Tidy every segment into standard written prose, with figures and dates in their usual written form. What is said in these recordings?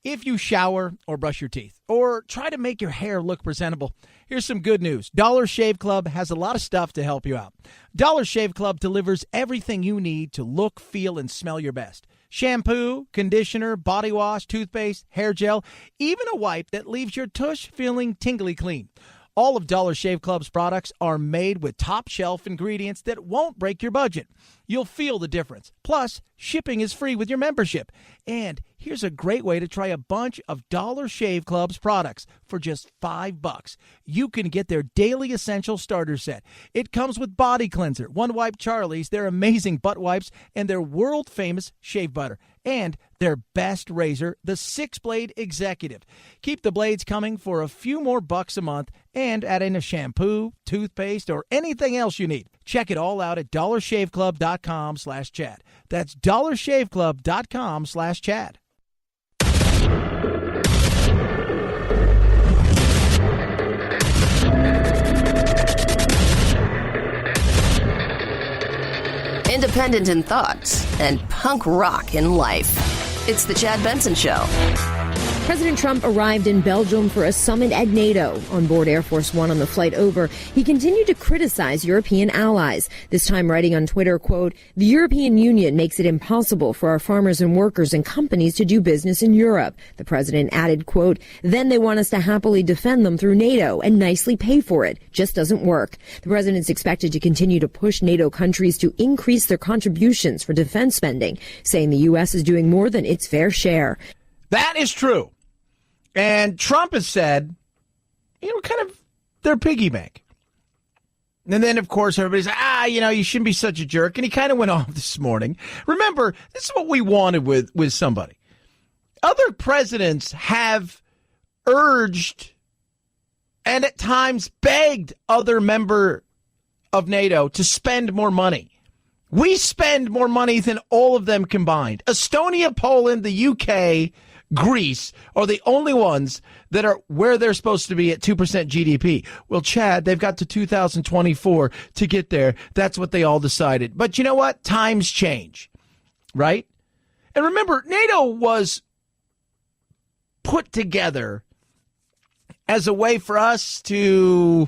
If you shower or brush your teeth or try to make your hair look presentable, here's some good news. Dollar Shave Club has a lot of stuff to help you out. Dollar Shave Club delivers everything you need to look, feel, and smell your best. Shampoo, conditioner, body wash, toothpaste, hair gel, even a wipe that leaves your tush feeling tingly clean. All of Dollar Shave Club's products are made with top-shelf ingredients that won't break your budget. You'll feel the difference. Plus, shipping is free with your membership. And here's a great way to try a bunch of Dollar Shave Club's products for just $5. You can get their Daily Essential Starter Set. It comes with Body Cleanser, One Wipe Charlie's, their amazing butt wipes, and their world-famous shave butter. And their best razor, the 6-Blade Executive. Keep the blades coming for a few more bucks a month and add in a shampoo, toothpaste, or anything else you need. Check it all out at dollarshaveclub.com/Chad. That's dollarshaveclub.com/Chad. Independent in thoughts and punk rock in life. It's the Chad Benson Show. President Trump arrived in Belgium for a summit at NATO. On board Air Force One on the flight over, he continued to criticize European allies, this time writing on Twitter, quote, "The European Union makes it impossible for our farmers and workers and companies to do business in Europe." The president added, quote, "Then they want us to happily defend them through NATO and nicely pay for it. Just doesn't work." The president's expected to continue to push NATO countries to increase their contributions for defense spending, saying the U.S. is doing more than its fair share. That is true. And Trump has said, kind of their piggy bank. And then, of course, everybody's like, you shouldn't be such a jerk. And he kind of went off this morning. Remember, this is what we wanted with somebody. Other presidents have urged and at times begged other member of NATO to spend more money. We spend more money than all of them combined. Estonia, Poland, the UK, Greece are the only ones that are where they're supposed to be at 2% GDP. Well, Chad, they've got to 2024 to get there. That's what they all decided. But you know what? Times change, right? And remember, NATO was put together as a way for us to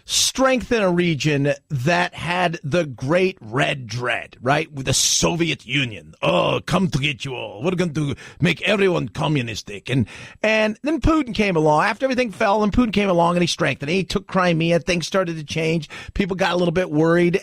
strengthen a region that had the great red dread, right? With the Soviet Union. Oh, come to get you all. We're going to make everyone communistic. And then Putin came along. After everything fell, and Putin came along and he strengthened it. He took Crimea. Things started to change. People got a little bit worried.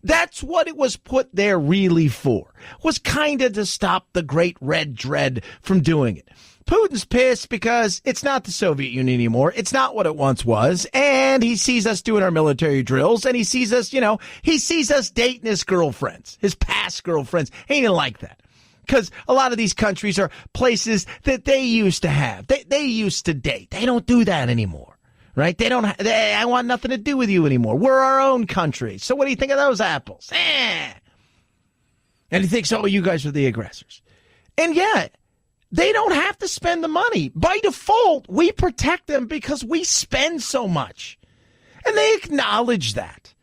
That's what it was put there really for. Was kind of to stop the great red dread from doing it. Putin's pissed because it's not the Soviet Union anymore. It's not what it once was. And he sees us doing our military drills, and he sees us dating his girlfriends, his past girlfriends. He didn't like that because a lot of these countries are places that they used to have. They used to date. They don't do that anymore, right? I want nothing to do with you anymore. We're our own country. So what do you think of those apples? And he thinks, oh, you guys are the aggressors. And yet, they don't have to spend the money. By default, we protect them because we spend so much. And they acknowledge that.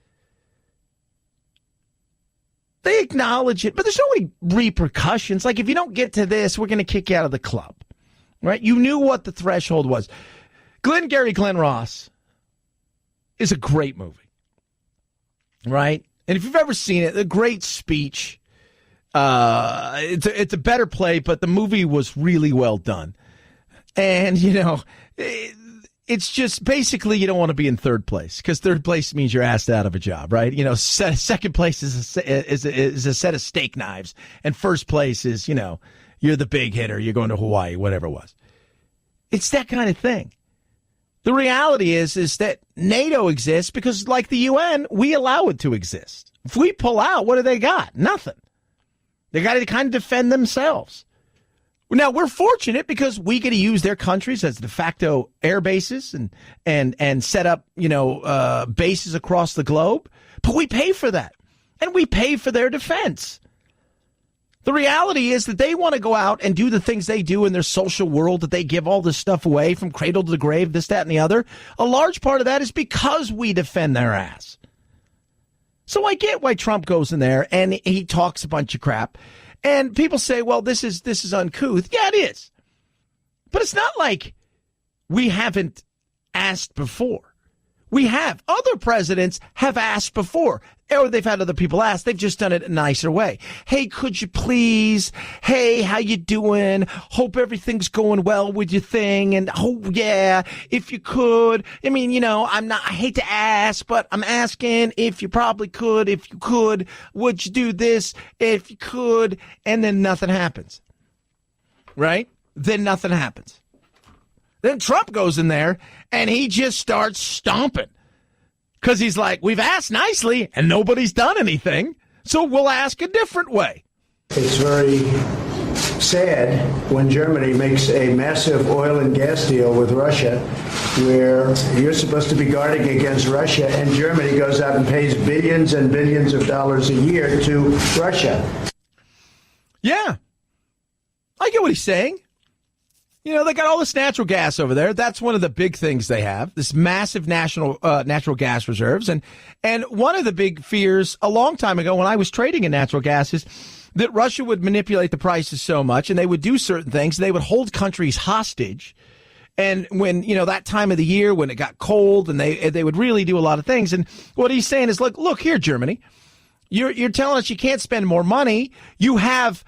They acknowledge it. But there's no repercussions. Like, if you don't get to this, we're going to kick you out of the club. Right? You knew what the threshold was. Glenn Ross is a great movie. Right? And if you've ever seen it, a great speech. It's a better play, but the movie was really well done. And, it's just basically you don't want to be in third place because third place means you're asked out of a job, right? Second place is a set of steak knives. And first place is, you're the big hitter. You're going to Hawaii, whatever it was. It's that kind of thing. The reality is that NATO exists because, like the UN, we allow it to exist. If we pull out, what do they got? Nothing. They got to kind of defend themselves. Now, we're fortunate because we get to use their countries as de facto air bases and set up, bases across the globe. But we pay for that. And we pay for their defense. The reality is that they want to go out and do the things they do in their social world, that they give all this stuff away from cradle to the grave, this, that, and the other. A large part of that is because we defend their ass. So I get why Trump goes in there and he talks a bunch of crap. And people say, well, this is uncouth. Yeah, it is. But it's not like we haven't asked before. We have. Other presidents have asked before, or they've had other people ask. They've just done it a nicer way. Hey, could you please? Hey, how you doing? Hope everything's going well with your thing. And oh yeah, if you could. I mean, I hate to ask, but I'm asking if you probably could. If you could, would you do this? If you could. And then nothing happens. Right? Then nothing happens. Then Trump goes in there and he just starts stomping because he's like, we've asked nicely and nobody's done anything, so we'll ask a different way. It's very sad when Germany makes a massive oil and gas deal with Russia where you're supposed to be guarding against Russia, and Germany goes out and pays billions and billions of dollars a year to Russia. Yeah, I get what he's saying. They got all this natural gas over there. That's one of the big things they have, this massive natural gas reserves. And one of the big fears a long time ago when I was trading in natural gas is that Russia would manipulate the prices so much and they would do certain things. They would hold countries hostage. And when, that time of the year when it got cold and they would really do a lot of things. And what he's saying is, look here, Germany, you're telling us you can't spend more money. You have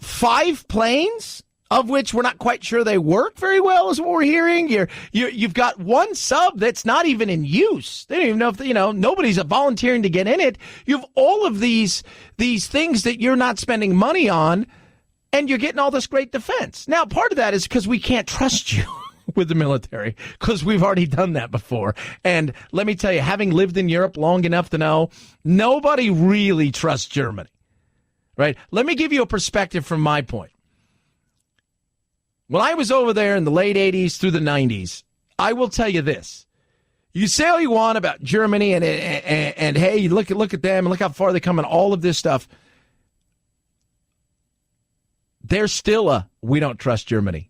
5 planes, of which we're not quite sure they work very well, is what we're hearing. You've got one sub that's not even in use. They don't even know if, nobody's volunteering to get in it. You have all of these things that you're not spending money on, and you're getting all this great defense. Now, part of that is because we can't trust you with the military, because we've already done that before. And let me tell you, having lived in Europe long enough to know, nobody really trusts Germany, right? Let me give you a perspective from my point. When I was over there in the late 80s through the 90s, I will tell you this. You say all you want about Germany and hey, look at them and look how far they come and all of this stuff. There's still we don't trust Germany.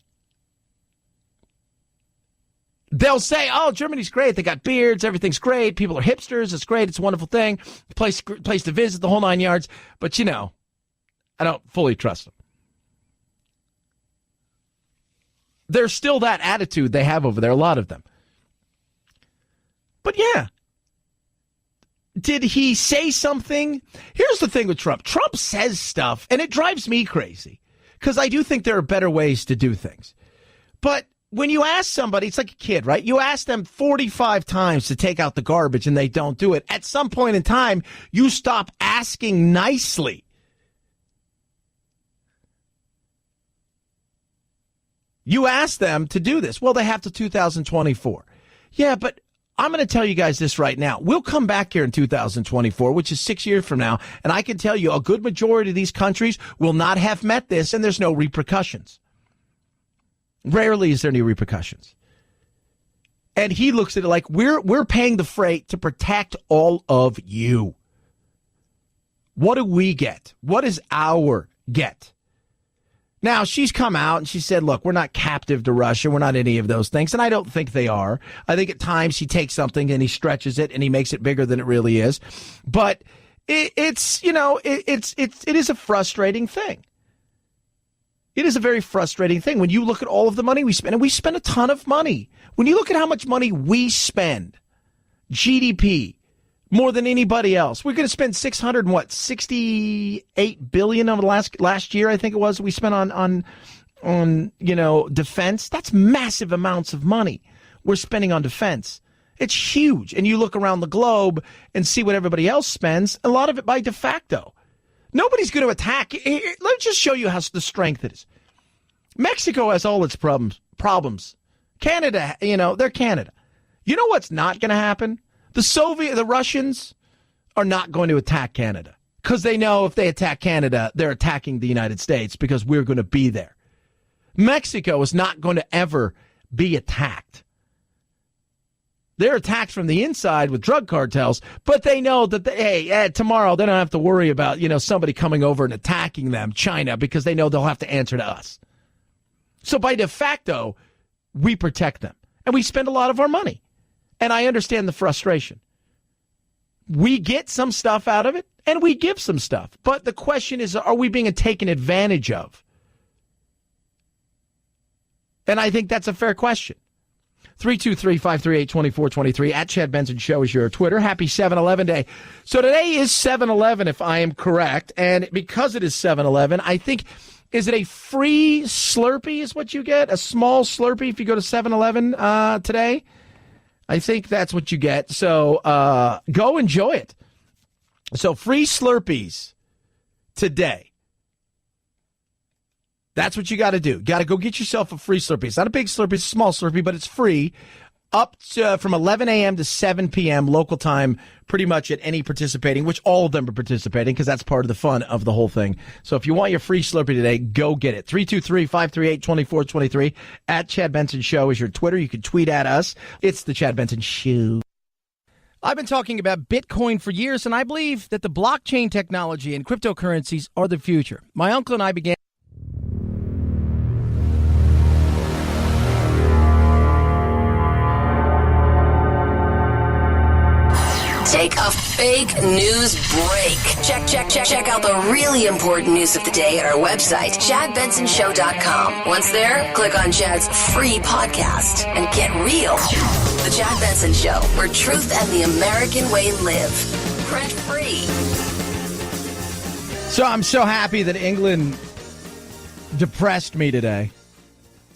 They'll say, oh, Germany's great. They got beards. Everything's great. People are hipsters. It's great. It's a wonderful thing. Place to visit, the whole 9 yards. But, I don't fully trust them. There's still that attitude they have over there, a lot of them. But yeah, did he say something? Here's the thing with Trump. Trump says stuff, and it drives me crazy, because I do think there are better ways to do things. But when you ask somebody, it's like a kid, right? You ask them 45 times to take out the garbage, and they don't do it. At some point in time, you stop asking nicely. You ask them to do this. Well, they have to 2024. Yeah, but I'm going to tell you guys this right now. We'll come back here in 2024, which is 6 years from now, and I can tell you a good majority of these countries will not have met this, and there's no repercussions. Rarely is there any repercussions. And he looks at it like we're paying the freight to protect all of you. What do we get? What is our get? Now, she's come out and she said, look, we're not captive to Russia. We're not any of those things. And I don't think they are. I think at times he takes something and he stretches it and he makes it bigger than it really is. But it is a frustrating thing. It is a very frustrating thing when you look at all of the money we spend, and we spend a ton of money. When you look at how much money we spend, GDP, more than anybody else. We're going to spend $68 billion over the last year, I think it was, we spent on defense. That's massive amounts of money we're spending on defense. It's huge. And you look around the globe and see what everybody else spends, a lot of it by de facto. Nobody's going to attack. Let me just show you how the strength it is. Mexico has all its problems. Canada, they're Canada. You know what's not going to happen? The Russians are not going to attack Canada because they know if they attack Canada, they're attacking the United States because we're going to be there. Mexico is not going to ever be attacked. They're attacked from the inside with drug cartels, but they know that, tomorrow they don't have to worry about, somebody coming over and attacking them, China, because they know they'll have to answer to us. So by de facto, we protect them and we spend a lot of our money. And I understand the frustration. We get some stuff out of it, And we give some stuff. But the question is, are we being taken advantage of? And I think that's a fair question. 323-538-2423. At Chad Benson Show is your Twitter. Happy 7-Eleven Day. So today is 7-Eleven, if I am correct. And because it is 7-Eleven, I think, is it a free Slurpee is what you get? A small Slurpee if you go to 7-Eleven today? I think that's what you get. So go enjoy it. So free Slurpees today. That's what you got to do. Got to go get yourself a free Slurpee. It's not a big Slurpee, it's a small Slurpee, but it's free. Up to, from 11 a.m. to 7 p.m. local time, pretty much at any participating, which all of them are participating because that's part of the fun of the whole thing. So if you want your free Slurpee today, go get it. 323-538-2423. At Chad Benson Show is your Twitter. You can tweet at us. It's the Chad Benson Show. I've been talking about Bitcoin for years, and I believe that the blockchain technology and cryptocurrencies are the future. My uncle and I began. Take a fake news break. Check out the really important news of the day at our website, ChadBensonShow.com. Once there, click on Chad's free podcast and get real. The Chad Benson Show, where truth and the American way live. Print free. So I'm so happy that England depressed me today.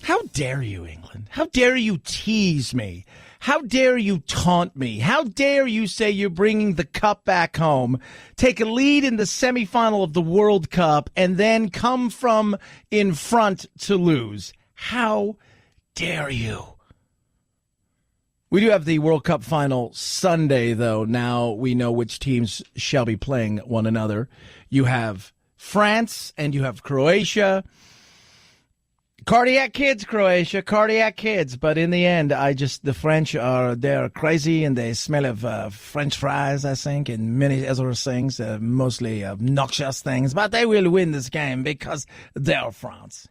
How dare you, England? How dare you tease me? How dare you taunt me? How dare you say you're bringing the cup back home, take a lead in the semifinal of the World Cup, and then come from in front to lose? How dare you? We do have the World Cup final Sunday, though. Now we know which teams shall be playing one another. You have France and you have Croatia. Cardiac kids, Croatia, cardiac kids. But in the end, the French they're crazy and they smell of French fries, I think, and many other things, mostly obnoxious things. But they will win this game because they're France.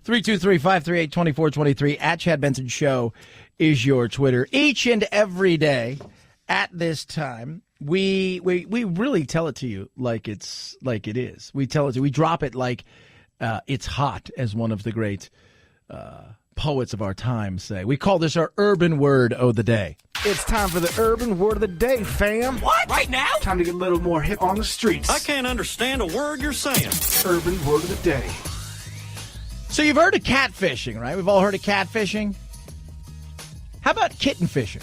323-538-2423. At Chad Benson Show is your Twitter. Each and every day at this time, we really tell it to you like it is. We tell it to you. We drop it like it's hot, as one of the great poets of our time say. We call this our urban word of the day. It's time for the urban word of the day, fam. What? Right now? Time to get a little more hip on the streets. I can't understand a word you're saying. Urban word of the day. So you've heard of catfishing, right? We've all heard of catfishing. How about kitten fishing?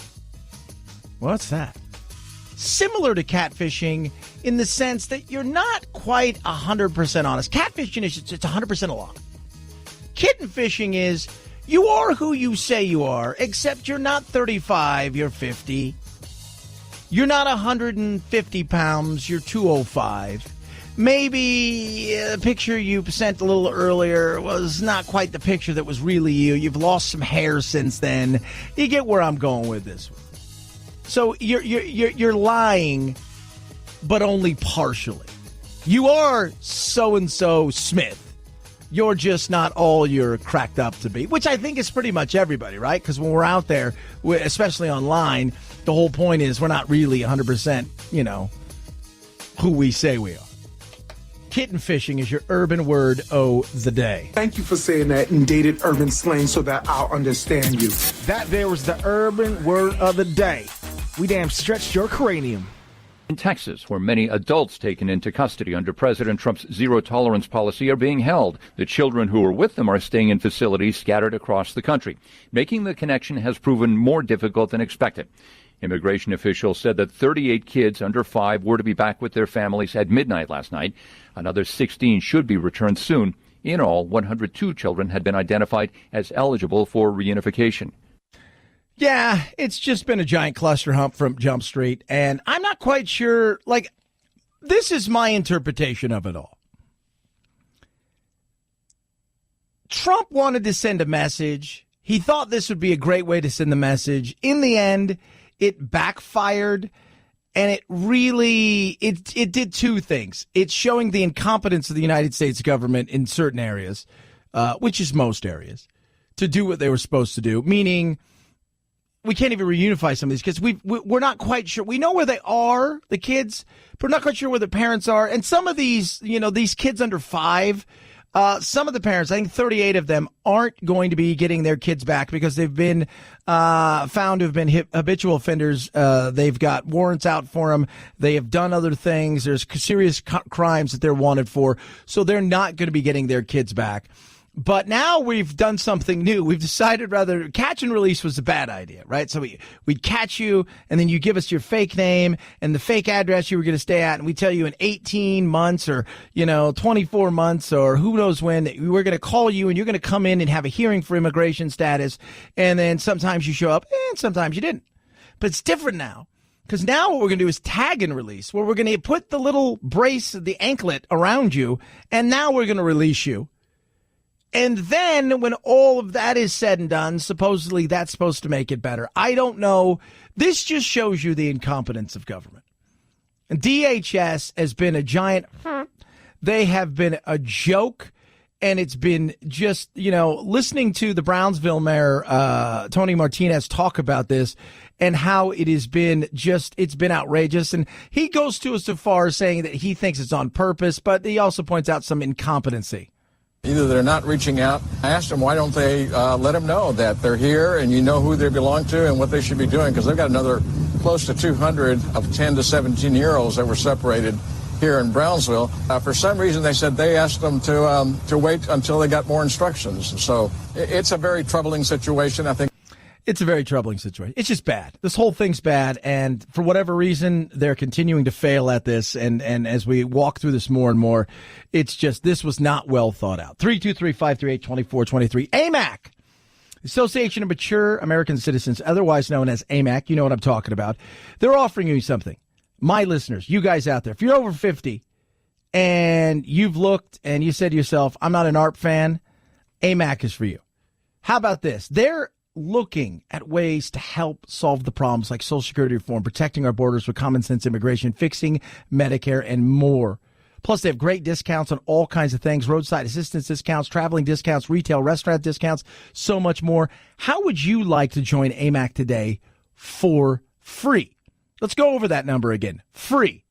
What's that? Similar to catfishing in the sense that you're not quite 100% honest. Catfishing is it's 100% a lie. Kitten fishing is you are who you say you are, except you're not 35, you're 50. You're not 150 pounds, you're 205. Maybe a picture you sent a little earlier was not quite the picture that was really you. You've lost some hair since then. You get where I'm going with this one. So you're lying, but only partially. You are so-and-so Smith. You're just not all you're cracked up to be, which I think is pretty much everybody, right? Because when we're out there, especially online, the whole point is we're not really 100%, who we say we are. Kitten fishing is your urban word of the day. Thank you for saying that in dated urban slang so that I'll understand you. That there was the urban word of the day. We damn stretched your cranium. In Texas, where many adults taken into custody under President Trump's zero-tolerance policy are being held, the children who are with them are staying in facilities scattered across the country. Making the connection has proven more difficult than expected. Immigration officials said that 38 kids under 5 were to be back with their families at midnight last night. Another 16 should be returned soon. In all, 102 children had been identified as eligible for reunification. Yeah, it's just been a giant cluster hump from Jump Street, and I'm not quite sure, this is my interpretation of it all. Trump wanted to send a message. He thought this would be a great way to send the message. In the end, it backfired, and it really, it did two things. It's showing the incompetence of the United States government in certain areas, which is most areas, to do what they were supposed to do, meaning we can't even reunify some of these kids. We're not quite sure. We know where they are, the kids, but we're not quite sure where the parents are. And some of these, these kids under 5, some of the parents, I think 38 of them, aren't going to be getting their kids back because they've been found to have been habitual offenders. They've got warrants out for them. They have done other things. There's serious crimes that they're wanted for. So they're not going to be getting their kids back. But now we've done something new. We've decided rather catch and release was a bad idea, right? So we'd catch you, and then you give us your fake name and the fake address you were going to stay at, and we tell you in 18 months or, 24 months or who knows when, we're going to call you and you're going to come in and have a hearing for immigration status, and then sometimes you show up and sometimes you didn't. But it's different now. Because now what we're going to do is tag and release, where we're going to put the little brace, the anklet around you, and now we're going to release you. And then when all of that is said and done, supposedly that's supposed to make it better. I don't know. This just shows you the incompetence of government. And DHS has been a giant. They have been a joke. And it's been just, listening to the Brownsville mayor, Tony Martinez, talk about this and how it has been it's been outrageous. And he goes to us so far as saying that he thinks it's on purpose, but he also points out some incompetency. Either they're not reaching out. I asked them, why don't they let them know that they're here and you know who they belong to and what they should be doing? Because they've got another close to 200 of 10 to 17-year-olds that were separated here in Brownsville. For some reason, they said they asked them to wait until they got more instructions. So it's a very troubling situation, I think. It's a very troubling situation. It's just bad. This whole thing's bad, and for whatever reason, they're continuing to fail at this, and as we walk through this more and more, it's just, this was not well thought out. 323-538-2423. AMAC, Association of Mature American Citizens, otherwise known as AMAC. You know what I'm talking about. They're offering you something. My listeners, you guys out there, if you're over 50 and you've looked and you said to yourself, I'm not an ARP fan, AMAC is for you. How about this? They're looking at ways to help solve the problems like Social Security reform, protecting our borders with common sense immigration, fixing Medicare, and more. Plus, they have great discounts on all kinds of things, roadside assistance discounts, traveling discounts, retail restaurant discounts, so much more. How would you like to join AMAC today for free? Let's go over that number again. Free.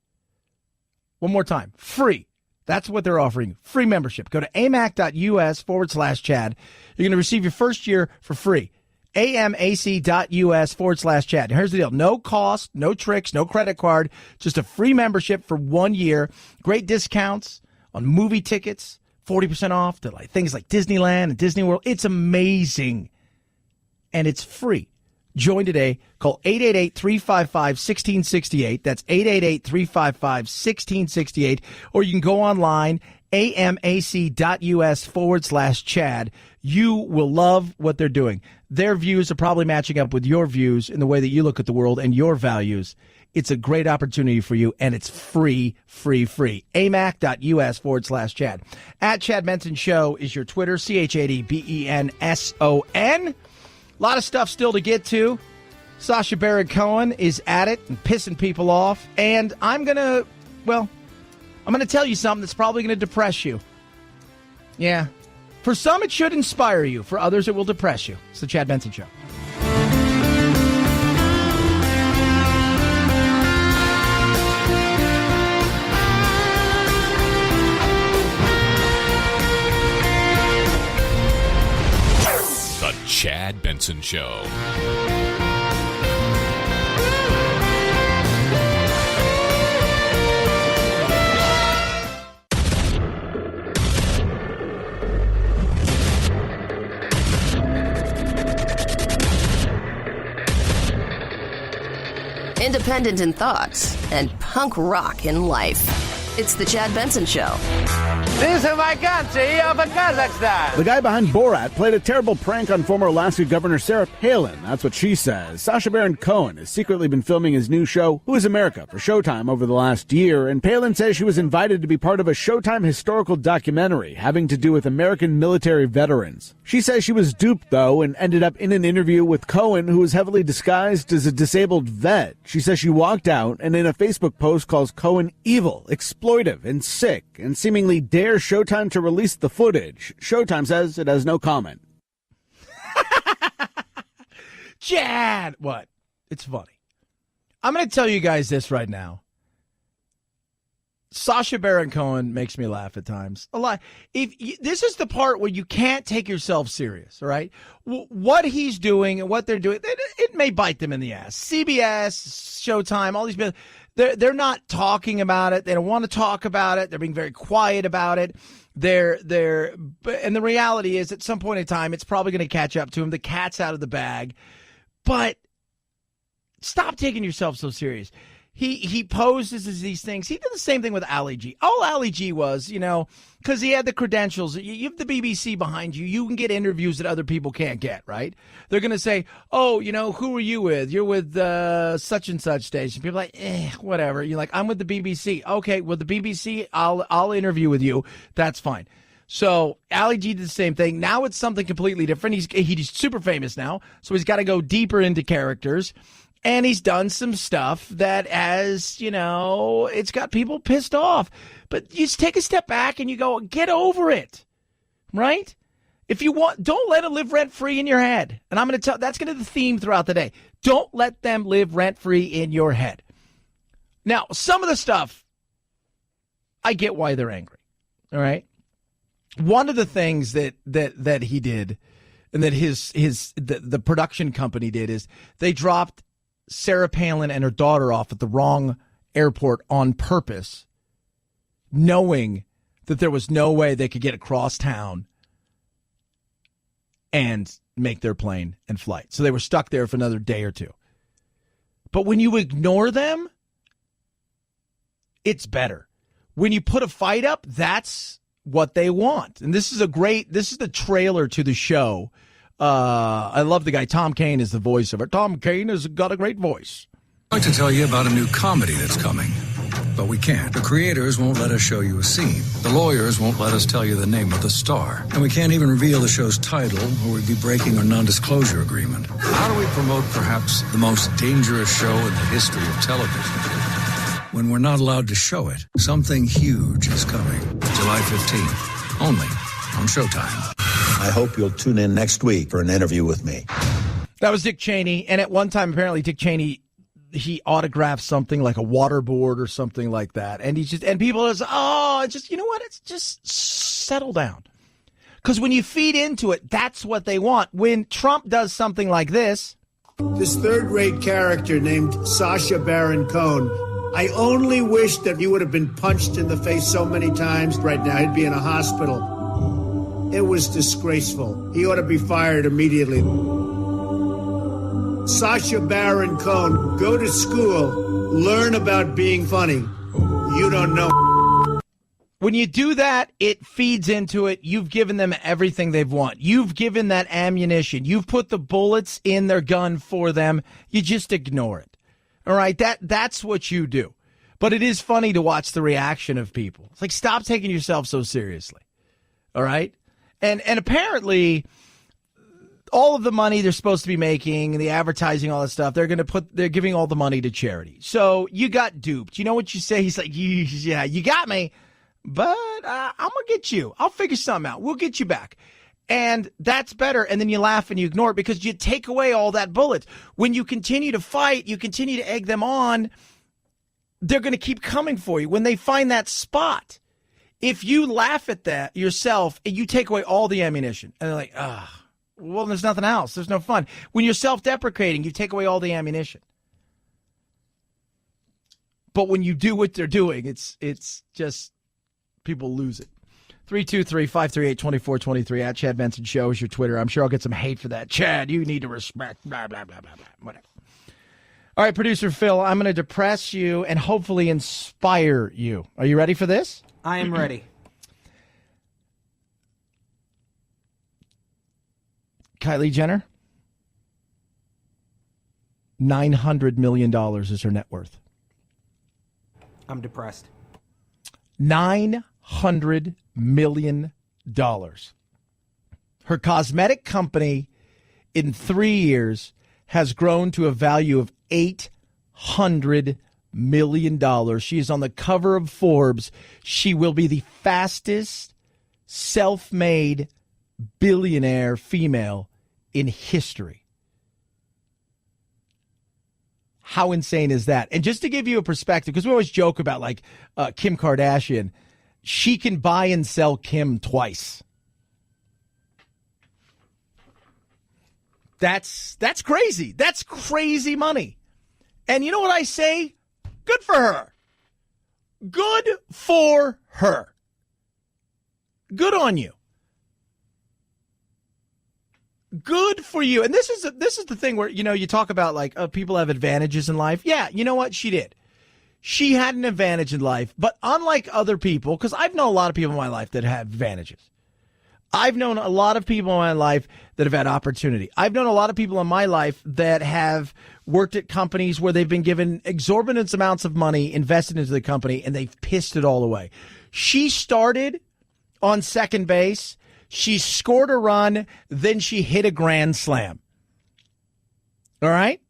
One more time. Free. That's what they're offering. Free membership. Go to amac.us/Chad. You're going to receive your first year for free. amac.us/Chad. Here's the deal. No cost, no tricks, no credit card, just a free membership for 1 year. Great discounts on movie tickets, 40% off to things like Disneyland and Disney World. It's amazing. And it's free. Join today. Call 888-355-1668. That's 888-355-1668. Or you can go online, amac.us/Chad. You will love what they're doing. Their views are probably matching up with your views in the way that you look at the world and your values. It's a great opportunity for you, and it's free, free, free. amac.us/Chad. At Chad Benson Show is your Twitter, ChadBenson. A lot of stuff still to get to. Sasha Baron Cohen is at it and pissing people off. And I'm going to tell you something that's probably going to depress you. Yeah. For some, it should inspire you. For others, it will depress you. It's the Chad Benson Show. The Chad Benson Show. Independent in thoughts and punk rock in life. It's the Chad Benson Show. This is my country of Kazakhstan. The guy behind Borat played a terrible prank on former Alaska Governor Sarah Palin. That's what she says. Sasha Baron Cohen has secretly been filming his new show, Who is America, for Showtime over the last year, and Palin says she was invited to be part of a Showtime historical documentary having to do with American military veterans. She says she was duped, though, and ended up in an interview with Cohen, who was heavily disguised as a disabled vet. She says she walked out and in a Facebook post calls Cohen evil, exploitive, and sick, and seemingly dares Showtime to release the footage. Showtime says it has no comment. Chad. What? It's funny. I'm going to tell you guys this right now. Sasha Baron Cohen makes me laugh at times a lot. This is the part where you can't take yourself serious, all right? What he's doing and what they're doing, it may bite them in the ass. CBS, Showtime, all these people, they're not talking about it. They don't want to talk about it. They're being very quiet about it. And the reality is, at some point in time, it's probably going to catch up to him. The cat's out of the bag. But stop taking yourself so serious. He poses as these things. He did the same thing with Ali G. All Ali G was, because he had the credentials. You have the BBC behind you. You can get interviews that other people can't get, right? They're going to say, oh, who are you with? You're with such and such station. People are like, whatever. You're like, I'm with the BBC. Okay, with the BBC, I'll interview with you. That's fine. So Ali G did the same thing. Now it's something completely different. He's super famous now, so he's got to go deeper into characters. And he's done some stuff that has, it's got people pissed off. But you just take a step back and you go, get over it, right? If you want, don't let it live rent-free in your head. And I'm going to tell, that's going to be the theme throughout the day. Don't let them live rent-free in your head. Now, some of the stuff, I get why they're angry, all right? One of the things that he did and that the production company did is they dropped Sarah Palin and her daughter off at the wrong airport on purpose, knowing that there was no way they could get across town and make their plane and flight. So they were stuck there for another day or two. But when you ignore them, it's better. When you put a fight up, that's what they want. And this is the trailer to the show. I love the guy. Tom Kane is the voice of it. Tom Kane has got a great voice. I'd like to tell you about a new comedy that's coming, but we can't. The creators won't let us show you a scene. The lawyers won't let us tell you the name of the star. And we can't even reveal the show's title, or we'd be breaking our non-disclosure agreement. How do we promote perhaps the most dangerous show in the history of television when we're not allowed to show it? Something huge is coming. July 15th, only on Showtime. I hope you'll tune in next week for an interview with me. That was Dick Cheney. And at one time, apparently, Dick Cheney, he autographed something like a waterboard or something like that. And people are just, you know what? It's just settle down. Because when you feed into it, that's what they want. When Trump does something like this. This third-rate character named Sasha Baron Cohen, I only wish that he would have been punched in the face so many times. Right now, he'd be in a hospital. It was disgraceful. He ought to be fired immediately. Sasha Baron Cohen, go to school, learn about being funny. You don't know. When you do that, it feeds into it. You've given them everything they've want. You've given that ammunition. You've put the bullets in their gun for them. You just ignore it. All right, that's what you do. But it is funny to watch the reaction of people. It's like, stop taking yourself so seriously. All right? And apparently, all of the money they're supposed to be making, the advertising, all that stuff, they're giving all the money to charity. So you got duped. You know what you say? He's like, yeah, you got me, but I'm gonna get you. I'll figure something out. We'll get you back. And that's better. And then you laugh and you ignore it because you take away all that bullet. When you continue to fight, you continue to egg them on, they're going to keep coming for you when they find that spot. If you laugh at that yourself and you take away all the ammunition, and they're like, well, there's nothing else. There's no fun. When you're self-deprecating, you take away all the ammunition. But when you do what they're doing, it's just people lose it. 323-538-2423 at Chad Benson Show is your Twitter. I'm sure I'll get some hate for that. Chad, you need to respect, blah, blah, blah, blah, blah, whatever. All right, producer Phil, I'm going to depress you and hopefully inspire you. Are you ready for this? I am ready. Kylie Jenner, $900 million is her net worth. I'm depressed. $900 million. Her cosmetic company in 3 years has grown to a value of $800 million. She is on the cover of Forbes. She will be the fastest self-made billionaire female in history. How insane is that? And just to give you a perspective, because we always joke about like Kim Kardashian, she can buy and sell Kim twice. That's crazy. That's crazy money. And you know what I say? Good for her. Good for her. Good on you. Good for you. And this is the thing where, you talk about like people have advantages in life. Yeah, you know what? She did. She had an advantage in life. But unlike other people, because I've known a lot of people in my life that have advantages. I've known a lot of people in my life that have had opportunity. I've known a lot of people in my life that have worked at companies where they've been given exorbitant amounts of money invested into the company and they've pissed it all away. She started on second base. She scored a run, then she hit a grand slam. All right?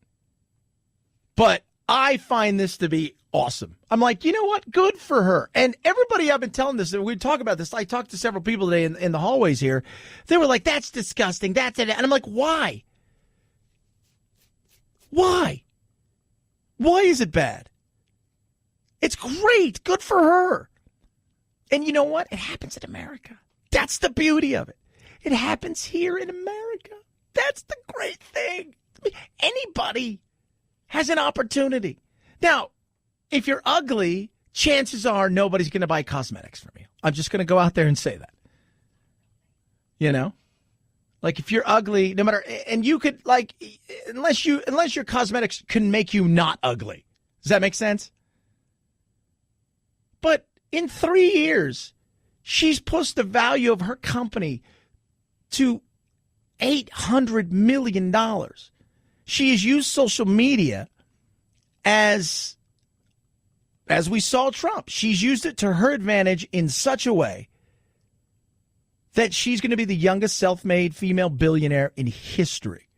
But I find this to be awesome. I'm like, you know what? Good for her. And everybody I've been telling this, and we talk about this. I talked to several people today in the hallways here. They were like, that's disgusting. That's it. And I'm like, why? Why? Why is it bad? It's great. Good for her. And you know what? It happens in America. That's the beauty of it. It happens here in America. That's the great thing. Anybody has an opportunity. Now, if you're ugly, chances are nobody's going to buy cosmetics from you. I'm just going to go out there and say that. Like if you're ugly, no matter, and you could unless your cosmetics can make you not ugly. Does that make sense? But in 3 years, she's pushed the value of her company to $800 million. She has used social media as we saw Trump. She's used it to her advantage in such a way that she's going to be the youngest self-made female billionaire in history.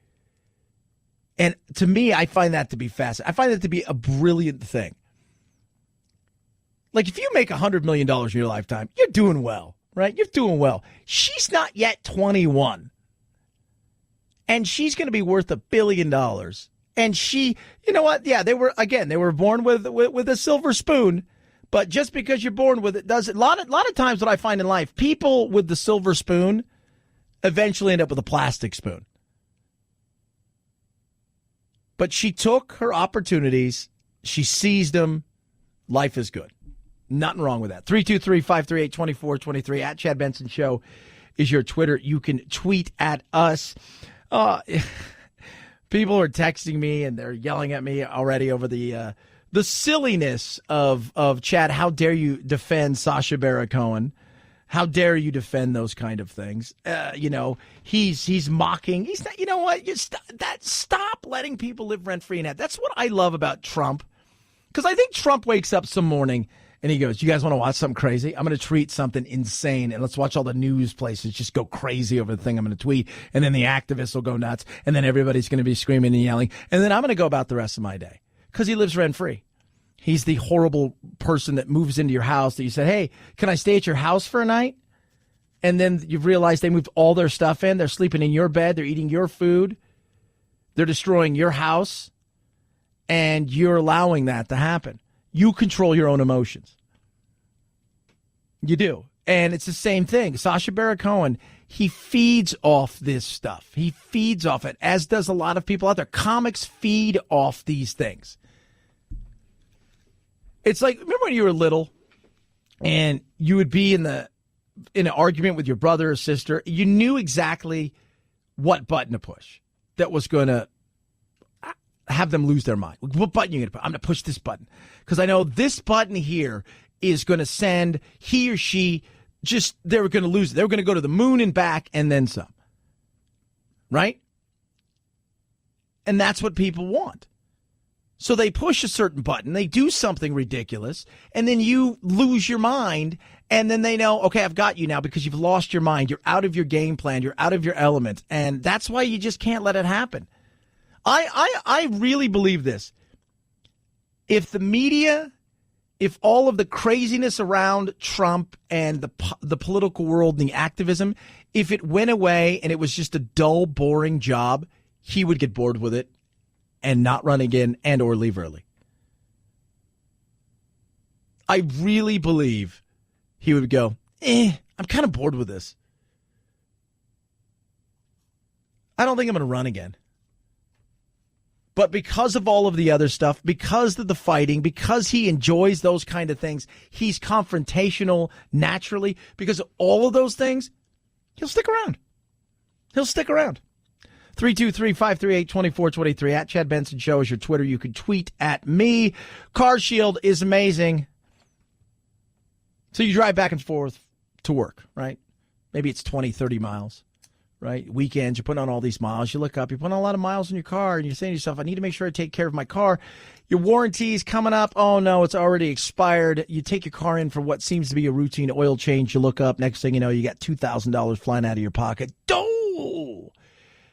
And to me, I find that to be fascinating. I find that to be a brilliant thing. Like, if you make $100 million in your lifetime, you're doing well, right? You're doing well. She's not yet 21. And she's going to be worth $1 billion. And she, you know what? Yeah, they were born with a silver spoon. But just because you're born with it doesn't. A lot of times what I find in life, people with the silver spoon eventually end up with a plastic spoon. But she took her opportunities. She seized them. Life is good. Nothing wrong with that. 323-538-2423 at Chad Benson Show is your Twitter. You can tweet at us. People are texting me and they're yelling at me already over the silliness of Chad. How dare you defend Sasha Baron Cohen? How dare you defend those kind of things? He's mocking. He's not. You know what? Stop letting people live rent free in that. That's what I love about Trump, because I think Trump wakes up some morning and he goes, "You guys want to watch something crazy? I'm going to tweet something insane, and let's watch all the news places just go crazy over the thing I'm going to tweet, and then the activists will go nuts, and then everybody's going to be screaming and yelling, and then I'm going to go about the rest of my day." Because he lives rent free. He's the horrible person that moves into your house that you said, "Hey, can I stay at your house for a night?" And then you realize they moved all their stuff in. They're sleeping in your bed. They're eating your food. They're destroying your house. And you're allowing that to happen. You control your own emotions. You do. And it's the same thing. Sasha Baron Cohen, he feeds off this stuff. He feeds off it, as does a lot of people out there. Comics feed off these things. It's like, remember when you were little and you would be in an argument with your brother or sister? You knew exactly what button to push that was going to have them lose their mind. What button are you going to push? I'm going to push this button because I know this button here is going to send he or she they were going to lose it. They were going to go to the moon and back and then some. Right? And that's what people want. So they push a certain button, they do something ridiculous, and then you lose your mind, and then they know, okay, I've got you now because you've lost your mind. You're out of your game plan. You're out of your element. And that's why you just can't let it happen. I really believe this. If the media, if all of the craziness around Trump and the political world and the activism, if it went away and it was just a dull, boring job, he would get bored with it and not run again and or leave early. I really believe he would go, I'm kind of bored with this. I don't think I'm going to run again. But because of all of the other stuff, because of the fighting, because he enjoys those kind of things, he's confrontational naturally. Because of all of those things, he'll stick around. He'll stick around. 323-538-2423 at Chad Benson Show is your Twitter. You can tweet at me. Car Shield is amazing. So you drive back and forth to work, right? Maybe it's 20, 30 miles, right? Weekends, you're putting on all these miles. You look up, you're putting on a lot of miles in your car, and you're saying to yourself, I need to make sure I take care of my car. Your warranty is coming up. Oh, no, it's already expired. You take your car in for what seems to be a routine oil change. You look up, next thing you know, you got $2,000 flying out of your pocket.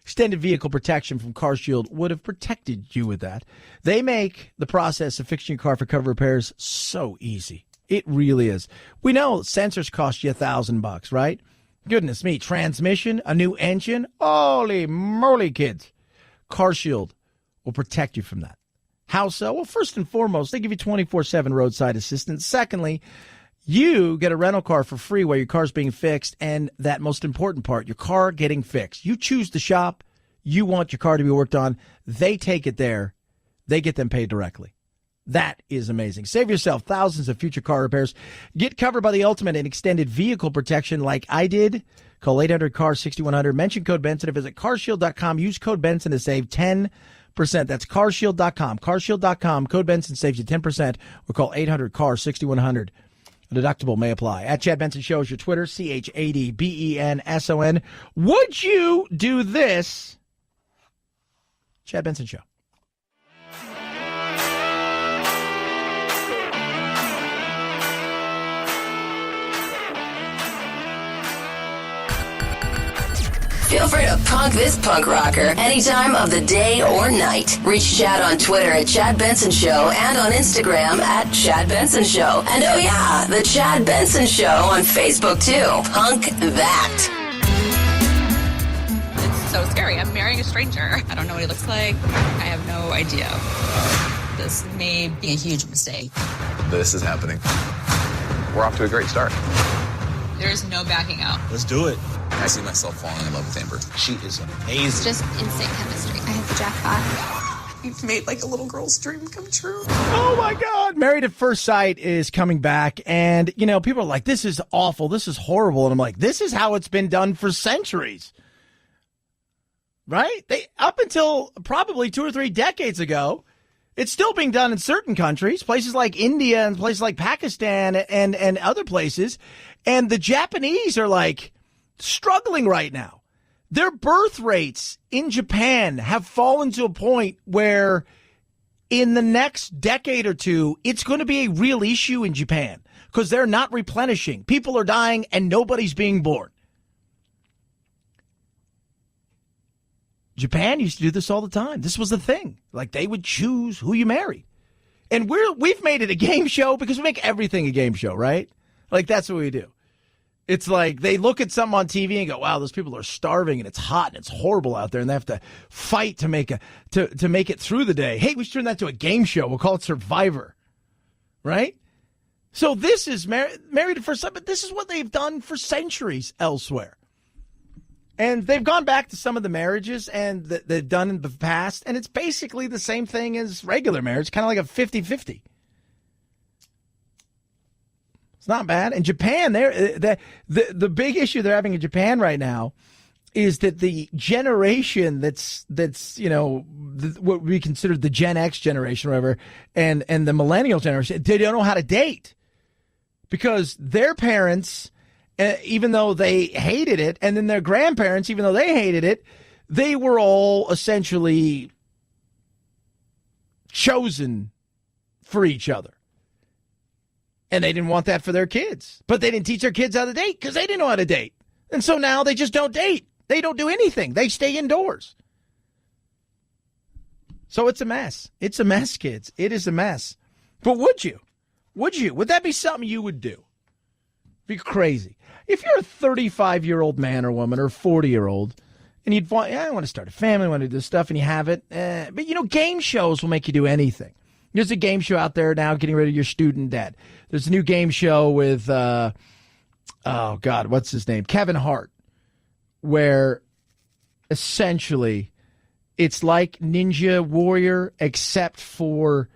Extended vehicle protection from Car Shield would have protected you with that. They make the process of fixing your car for cover repairs so easy. It really is. We know sensors cost you $1,000, right? Goodness me. Transmission, a new engine. Holy moly, kids. Car Shield will protect you from that. How so? Well, first and foremost, they give you 24/7 roadside assistance. Secondly, you get a rental car for free while your car's being fixed. And that most important part, your car getting fixed. You choose the shop. You want your car to be worked on. They take it there. They get them paid directly. That is amazing. Save yourself thousands of future car repairs. Get covered by the ultimate in extended vehicle protection like I did. Call 800-CAR-6100. Mention code Benson. Visit carshield.com. Use code Benson to save 10%. That's carshield.com. Carshield.com. Code Benson saves you 10%. Or call 800-CAR-6100. A deductible may apply. At Chad Benson Show is your Twitter. ChadBenson. Would you do this? Chad Benson Show. Feel free to punk this punk rocker any time of the day or night. Reach Chad on Twitter at Chad Benson Show and on Instagram at Chad Benson Show. And oh yeah, the Chad Benson Show on Facebook too. Punk that. It's so scary. I'm marrying a stranger. I don't know what he looks like. I have no idea. This may be a huge mistake. This is happening. We're off to a great start. There's no backing out. Let's do it. I see myself falling in love with Amber. She is amazing. Just instant chemistry. I hit the jackpot. You've made like a little girl's dream come true. Oh my God. Married at First Sight is coming back. And, you know, people are like, this is awful. This is horrible. And I'm like, this is how it's been done for centuries. Right? Up until probably 2 or 3 decades ago, it's still being done in certain countries, places like India and places like Pakistan and other places. And the Japanese are like struggling right now. Their birth rates in Japan have fallen to a point where in the next decade or two, it's going to be a real issue in Japan because they're not replenishing. People are dying and nobody's being born. Japan used to do this all the time. This was the thing. Like they would choose who you marry. And we've made it a game show because we make everything a game show, right? Like that's what we do. It's like they look at something on TV and go, wow, those people are starving and it's hot and it's horrible out there and they have to fight to make to make it through the day. Hey, we should turn that to a game show. We'll call it Survivor. Right? So this is Married at First Sight, but this is what they've done for centuries elsewhere. And they've gone back to some of the marriages and that they've done in the past, and it's basically the same thing as regular marriage, kind of like a 50-50. It's not bad. In Japan, the big issue they're having in Japan right now is that the generation that's what we consider the Gen X generation or whatever, and the millennial generation, they don't know how to date because their parents, even though they hated it, and then their grandparents, even though they hated it, they were all essentially chosen for each other. And they didn't want that for their kids. But they didn't teach their kids how to date because they didn't know how to date. And so now they just don't date. They don't do anything. They stay indoors. So it's a mess. It's a mess, kids. It is a mess. But would you? Would that be something you would do? Be crazy. If you're a 35-year-old man or woman or 40-year-old And you'd want, I want to start a family, I want to do this stuff, and you have it. But, game shows will make you do anything. There's a game show out there now getting rid of your student debt. There's a new game show with, what's his name? Kevin Hart, where essentially it's like Ninja Warrior, except for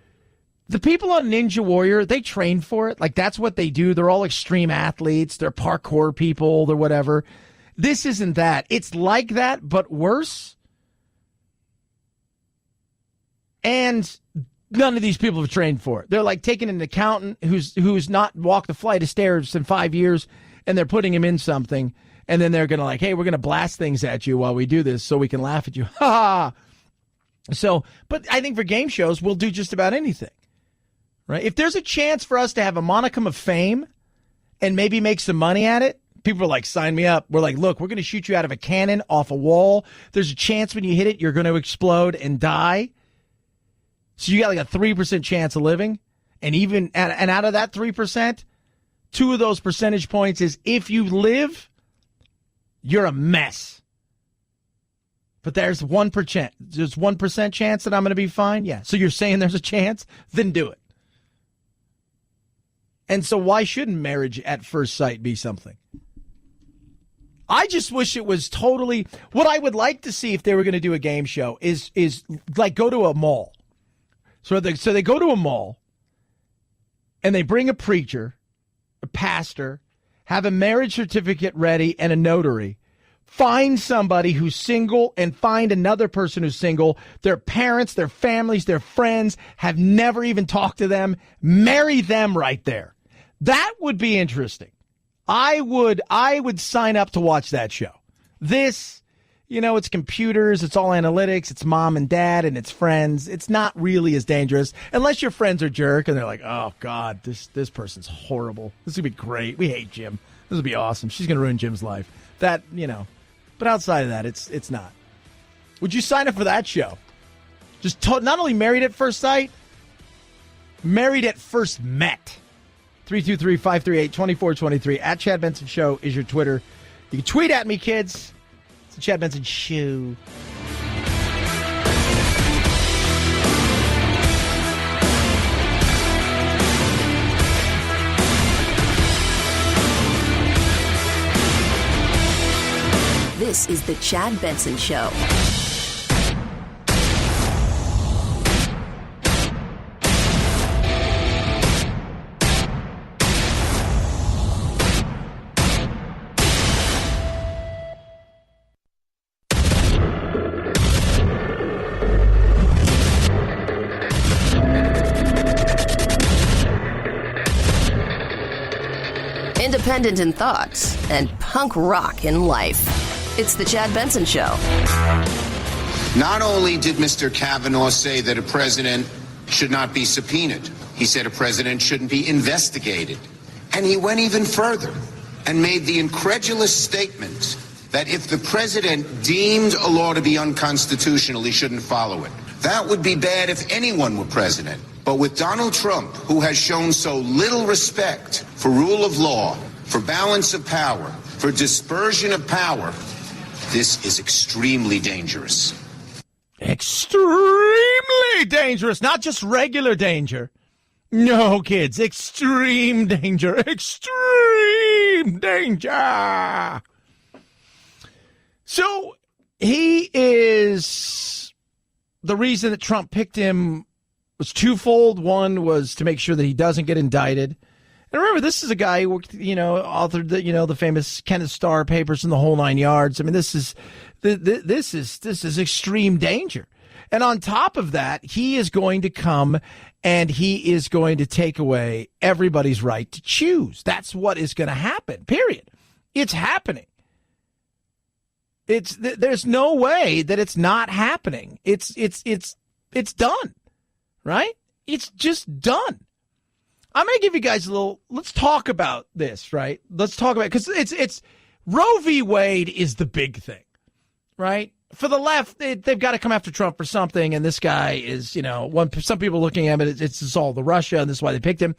the people on Ninja Warrior, they train for it. Like, that's what they do. They're all extreme athletes. They're parkour people. They're whatever. This isn't that. It's like that, but worse. And none of these people have trained for it. They're like taking an accountant who's not walked a flight of stairs in 5 years, and they're putting him in something. And then they're going to like, hey, we're going to blast things at you while we do this so we can laugh at you. Ha ha. So, but I think for game shows, we'll do just about anything. Right? If there's a chance for us to have a monicum of fame and maybe make some money at it, people are like, sign me up. We're like, look, we're going to shoot you out of a cannon off a wall. There's a chance when you hit it, you're going to explode and die. So you got like a 3% chance of living. And even, and out of that 3%, 2 of those percentage points is if you live, you're a mess. But there's 1%. There's 1% chance that I'm going to be fine. Yeah. So you're saying there's a chance? Then do it. And so why shouldn't marriage at first sight be something? I just wish it was totally, what I would like to see if they were going to do a game show is like go to a mall. So they go to a mall and they bring a preacher, a pastor, have a marriage certificate ready and a notary. Find somebody who's single and find another person who's single. Their parents, their families, their friends have never even talked to them. Marry them right there. That would be interesting. I would sign up to watch that show. This, it's computers, it's all analytics, it's mom and dad and it's friends. It's not really as dangerous unless your friends are jerk and they're like, oh God, this person's horrible. This is gonna be great. We hate Jim. This will be awesome. She's gonna ruin Jim's life. That, but outside of that, it's not. Would you sign up for that show? Just not only married at first sight, married at first met. 323-538-2423. At Chad Benson Show is your Twitter. You can tweet at me, kids. It's the Chad Benson Show. This is the Chad Benson Show. Independent in thoughts and punk rock in life. It's the Chad Benson Show. Not only did Mr. Kavanaugh say that a president should not be subpoenaed, he said a president shouldn't be investigated. And he went even further and made the incredulous statement that if the president deemed a law to be unconstitutional, he shouldn't follow it. That would be bad if anyone were president. But with Donald Trump, who has shown so little respect for rule of law, for balance of power, for dispersion of power, this is extremely dangerous. Extremely dangerous. Not just regular danger. No, kids. Extreme danger. Extreme danger. So he is, the reason that Trump picked him was twofold. One was to make sure that he doesn't get indicted. And remember, this is a guy who worked, authored the famous Kenneth Starr papers and the whole 9 yards. I mean, this is extreme danger. And on top of that, he is going to come and he is going to take away everybody's right to choose. That's what is going to happen. Period. It's happening. There's no way that it's not happening. It's done. Right? It's just done. I'm going to give you guys let's talk about this, right? Let's talk about it, because it's Roe v. Wade is the big thing, right? For the left, they've got to come after Trump for something, and this guy is, some people looking at it, it's all the Russia, and this is why they picked him.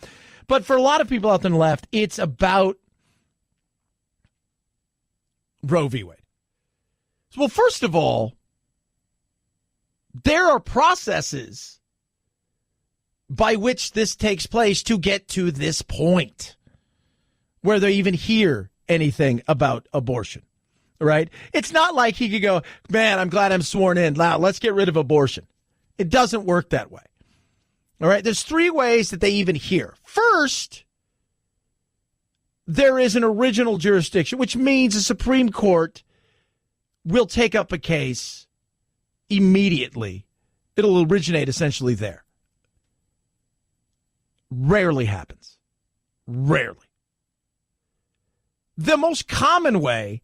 But for a lot of people out there on the left, it's about Roe v. Wade. Well, first of all, there are processes by which this takes place to get to this point where they even hear anything about abortion, right? It's not like he could go, man, I'm glad I'm sworn in. Now, let's get rid of abortion. It doesn't work that way. All right, there's 3 ways that they even hear. First, there is an original jurisdiction, which means the Supreme Court will take up a case immediately. It'll originate essentially there. Rarely happens. Rarely. The most common way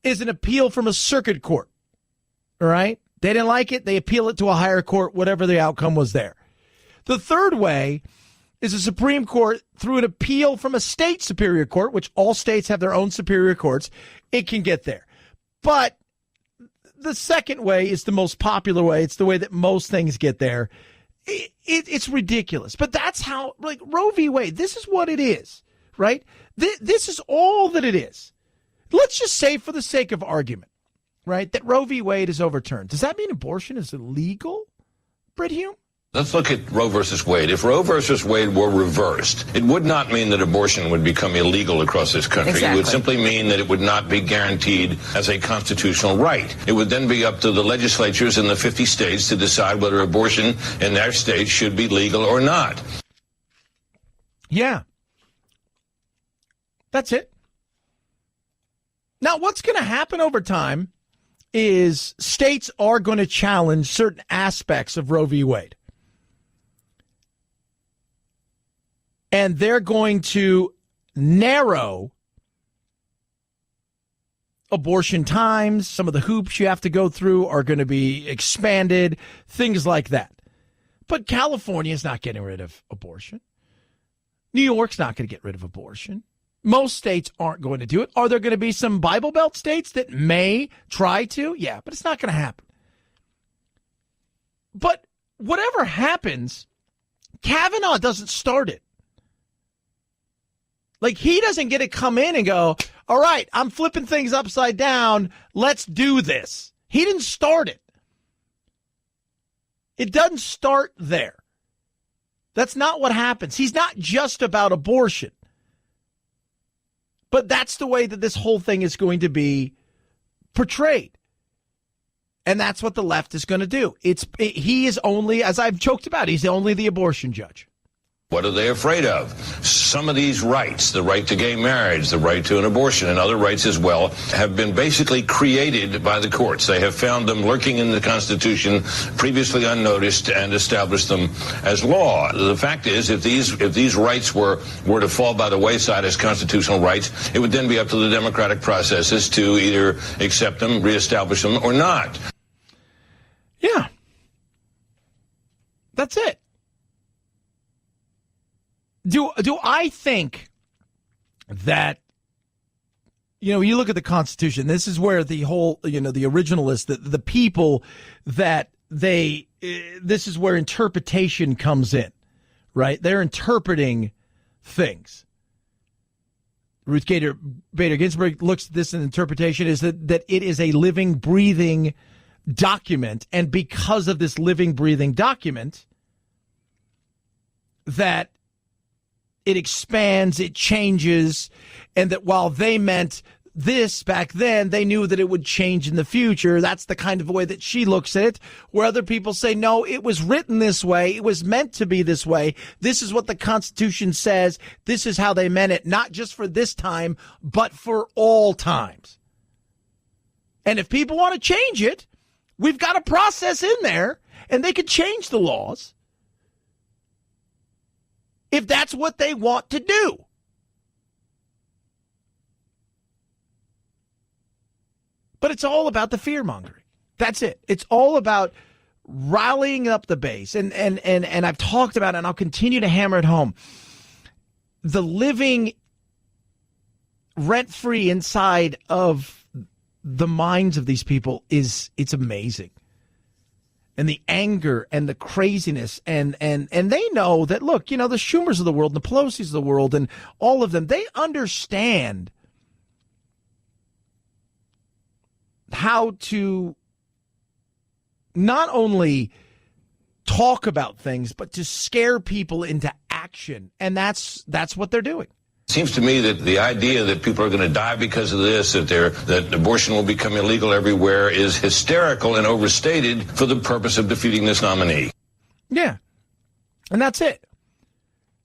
is an appeal from a circuit court. All right? They didn't like it. They appeal it to a higher court, whatever the outcome was there. The third way is a Supreme Court through an appeal from a state superior court, which all states have their own superior courts. It can get there. But the second way is the most popular way. It's the way that most things get there. It's ridiculous. But that's how, like, Roe v. Wade, this is what it is, right? This is all that it is. Let's just say, for the sake of argument, right, that Roe v. Wade is overturned. Does that mean abortion is illegal, Britt Hume? Let's look at Roe versus Wade. If Roe versus Wade were reversed, it would not mean that abortion would become illegal across this country. Exactly. It would simply mean that it would not be guaranteed as a constitutional right. It would then be up to the legislatures in the 50 states to decide whether abortion in their states should be legal or not. Yeah. That's it. Now, what's going to happen over time is states are going to challenge certain aspects of Roe v. Wade. And they're going to narrow abortion times. Some of the hoops you have to go through are going to be expanded, things like that. But California is not getting rid of abortion. New York's not going to get rid of abortion. Most states aren't going to do it. Are there going to be some Bible Belt states that may try to? Yeah, but it's not going to happen. But whatever happens, Kavanaugh doesn't start it. Like, he doesn't get to come in and go, all right, I'm flipping things upside down. Let's do this. He didn't start it. It doesn't start there. That's not what happens. He's not just about abortion. But that's the way that this whole thing is going to be portrayed. And that's what the left is going to do. He is only, as I've joked about, he's only the abortion judge. What are they afraid of? Some of these rights, the right to gay marriage, the right to an abortion, and other rights as well, have been basically created by the courts. They have found them lurking in the Constitution, previously unnoticed, and established them as law. The fact is, if these rights were to fall by the wayside as constitutional rights, it would then be up to the democratic processes to either accept them, reestablish them, or not. Yeah. That's it. Do I think that, you look at the Constitution, this is where the whole, the originalists, the people that this is where interpretation comes in, right? They're interpreting things. Ruth Bader Ginsburg looks at this in interpretation is that it is a living, breathing document. And because of this living, breathing document, that it expands, it changes, and that while they meant this back then, they knew that it would change in the future. That's the kind of way that she looks at it, where other people say, no, it was written this way. It was meant to be this way. This is what the Constitution says. This is how they meant it, not just for this time, but for all times. And if people want to change it, we've got a process in there, and they could change the laws if that's what they want to do. But it's all about the fear-mongering. That's it. It's all about rallying up the base. And I've talked about it, and I'll continue to hammer it home. The living rent-free inside of the minds of these people it's amazing. And the anger and the craziness and they know that, look, the Schumers of the world, the Pelosi's of the world, and all of them, they understand how to not only talk about things, but to scare people into action. And that's what they're doing. It seems to me that the idea that people are going to die because of this, that abortion will become illegal everywhere, is hysterical and overstated for the purpose of defeating this nominee. Yeah. And that's it.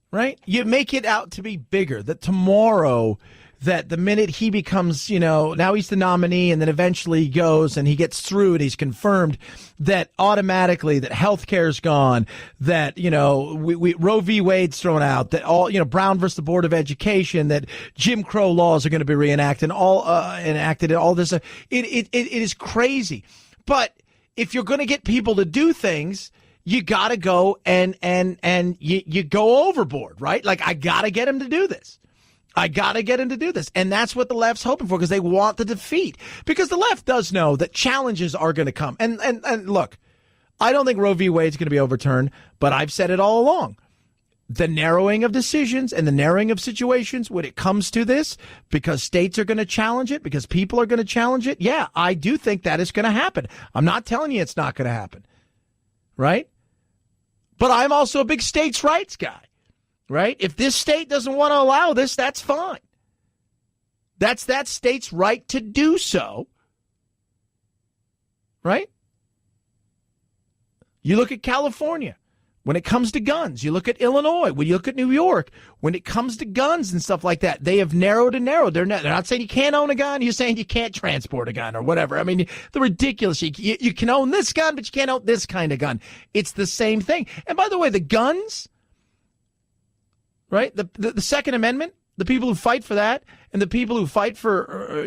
Right? You make it out to be bigger, that tomorrow, that the minute he becomes, now he's the nominee and then eventually he goes and he gets through and he's confirmed, that automatically that healthcare is gone, that, Roe v. Wade's thrown out, that all, Brown versus the Board of Education, that Jim Crow laws are going to be reenacted, enacted and all this. It is crazy. But if you're going to get people to do things, you got to go and you go overboard, right? Like, I got to get him to do this. I got to get him to do this. And that's what the left's hoping for, because they want the defeat. Because the left does know that challenges are going to come. And look, I don't think Roe v. Wade is going to be overturned, but I've said it all along. The narrowing of decisions and the narrowing of situations when it comes to this, because states are going to challenge it, because people are going to challenge it. Yeah, I do think that is going to happen. I'm not telling you it's not going to happen. Right? But I'm also a big states' rights guy. Right? If this state doesn't want to allow this, that's fine. That's that state's right to do so. Right? You look at California when it comes to guns. You look at Illinois. When you look at New York, when it comes to guns and stuff like that, they have narrowed and narrowed. They're not saying you can't own a gun. You're saying you can't transport a gun or whatever. I mean, they're ridiculous. You can own this gun, but you can't own this kind of gun. It's the same thing. And by the way, the guns, right? The Second Amendment, the people who fight for that and the people who fight for,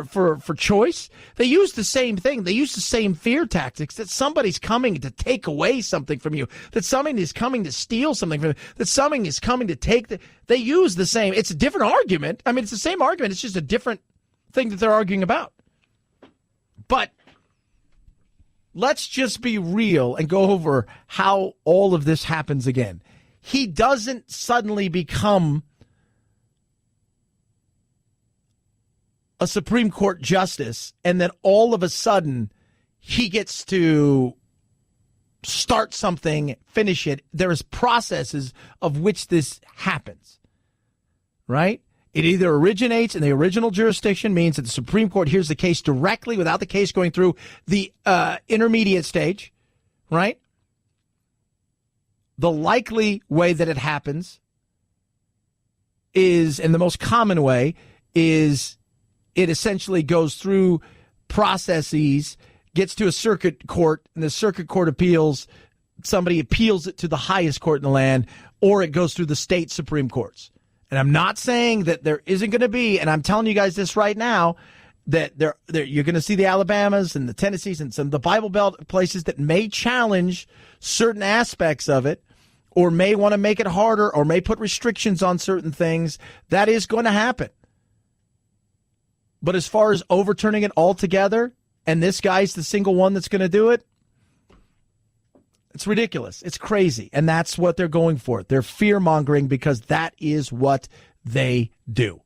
for choice, they use the same thing. They use the same fear tactics, that somebody's coming to take away something from you, that somebody is coming to steal something from you, that something is coming to take they use the same. It's a different argument. I mean, it's the same argument. It's just a different thing that they're arguing about. But let's just be real and go over how all of this happens again. He doesn't suddenly become a Supreme Court justice and then all of a sudden he gets to start something, finish it. There is processes of which this happens, right? It either originates in the original jurisdiction, means that the Supreme Court hears the case directly without the case going through the intermediate stage, right? The likely way that it happens is, and the most common way, is it essentially goes through processes, gets to a circuit court, and the circuit court appeals, somebody appeals it to the highest court in the land, or it goes through the state Supreme Courts. And I'm not saying that there isn't going to be, and I'm telling you guys this right now, that there you're going to see the Alabamas and the Tennessees and some of the Bible Belt places that may challenge certain aspects of it, or may want to make it harder, or may put restrictions on certain things. That is going to happen. But as far as overturning it altogether, and this guy's the single one that's going to do it, it's ridiculous. It's crazy. And that's what they're going for. They're fear-mongering because that is what they do.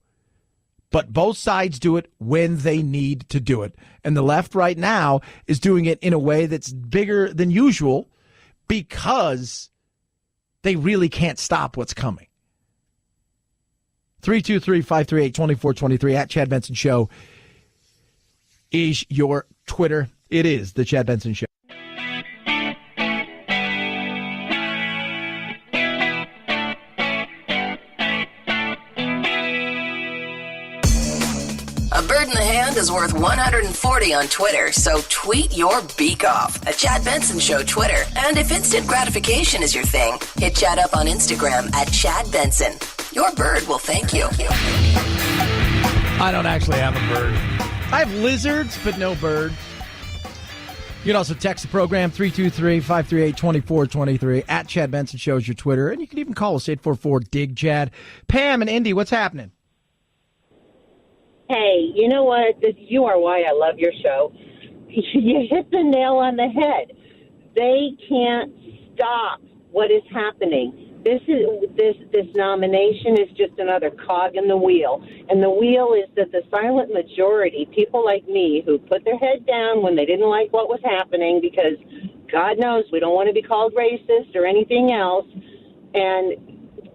But both sides do it when they need to do it. And the left right now is doing it in a way that's bigger than usual because they really can't stop what's coming. 323-538-2423 at Chad Benson Show is your Twitter. It is the Chad Benson Show. A bird in the hand is worth 140 on Twitter, so tweet your beak off at Chad Benson Show Twitter. And if instant gratification is your thing, hit Chad up on Instagram at Chad Benson. Your bird will thank you. I don't actually have a bird. I have lizards, but no birds. You can also text the program, 323-538-2423. At Chad Benson Show is your Twitter. And you can even call us, 844-DIG-CHAD. Pam and Indy, what's happening? Hey, you know what? You are why I love your show. You hit the nail on the head. They can't stop what is happening. this nomination is just another cog in the wheel. And the wheel is that the silent majority, people like me who put their head down when they didn't like what was happening because God knows we don't want to be called racist or anything else. And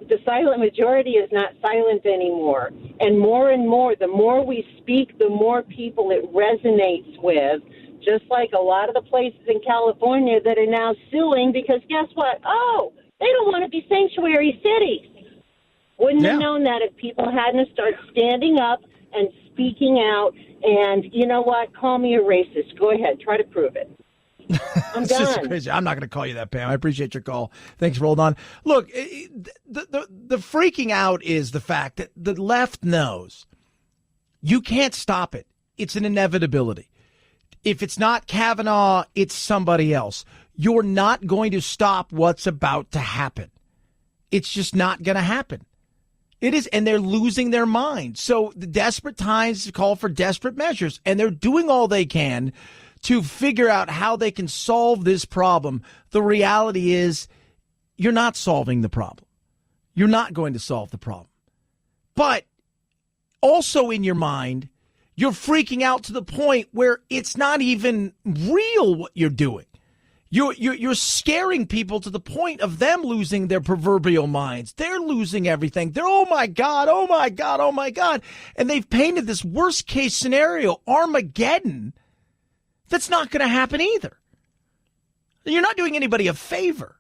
the silent majority is not silent anymore. And more, the more we speak, the more people it resonates with. Just like a lot of the places in California that are now suing because guess what? Oh, they don't want to be sanctuary cities. Wouldn't have known that if people hadn't started standing up and speaking out. And you know what? Call me a racist. Go ahead. Try to prove it. I'm done. Just crazy. I'm not going to call you that, Pam. I appreciate your call. Thanks for holding on. Look, the freaking out is the fact that the left knows you can't stop it. It's an inevitability. If it's not Kavanaugh, it's somebody else. You're not going to stop what's about to happen. It's just not going to happen. It is, and they're losing their mind. So the desperate times call for desperate measures, and they're doing all they can to figure out how they can solve this problem. The reality is you're not solving the problem. You're not going to solve the problem. But also in your mind, you're freaking out to the point where it's not even real what you're doing. You're scaring people to the point of them losing their proverbial minds. They're losing everything. They're, oh my God, oh my God, oh my God. And they've painted this worst case scenario, Armageddon, that's not going to happen either. You're not doing anybody a favor.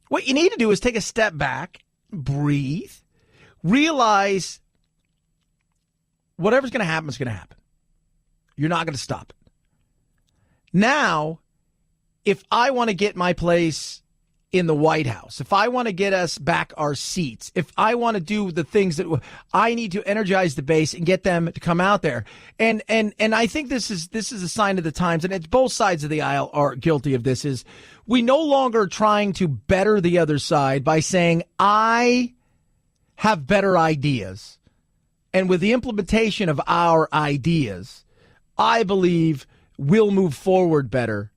What you need to do is take a step back, breathe, realize whatever's going to happen is going to happen. You're not going to stop it. Now, if I want to get my place in the White House, if I want to get us back our seats, if I want to do the things that I need to energize the base and get them to come out there. And I think this is a sign of the times, and it's both sides of the aisle are guilty of this, is we no longer trying to better the other side by saying, I have better ideas. And with the implementation of our ideas, I believe we'll move forward better.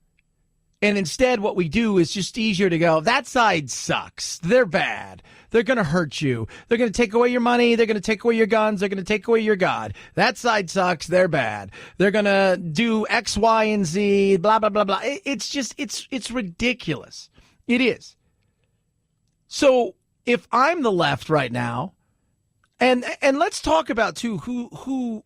And instead, what we do is just easier to go, that side sucks. They're bad. They're going to hurt you. They're going to take away your money. They're going to take away your guns. They're going to take away your God. That side sucks. They're bad. They're going to do X, Y, and Z, blah, blah, blah, blah. It's just, it's ridiculous. It is. So if I'm the left right now, and let's talk about, too, who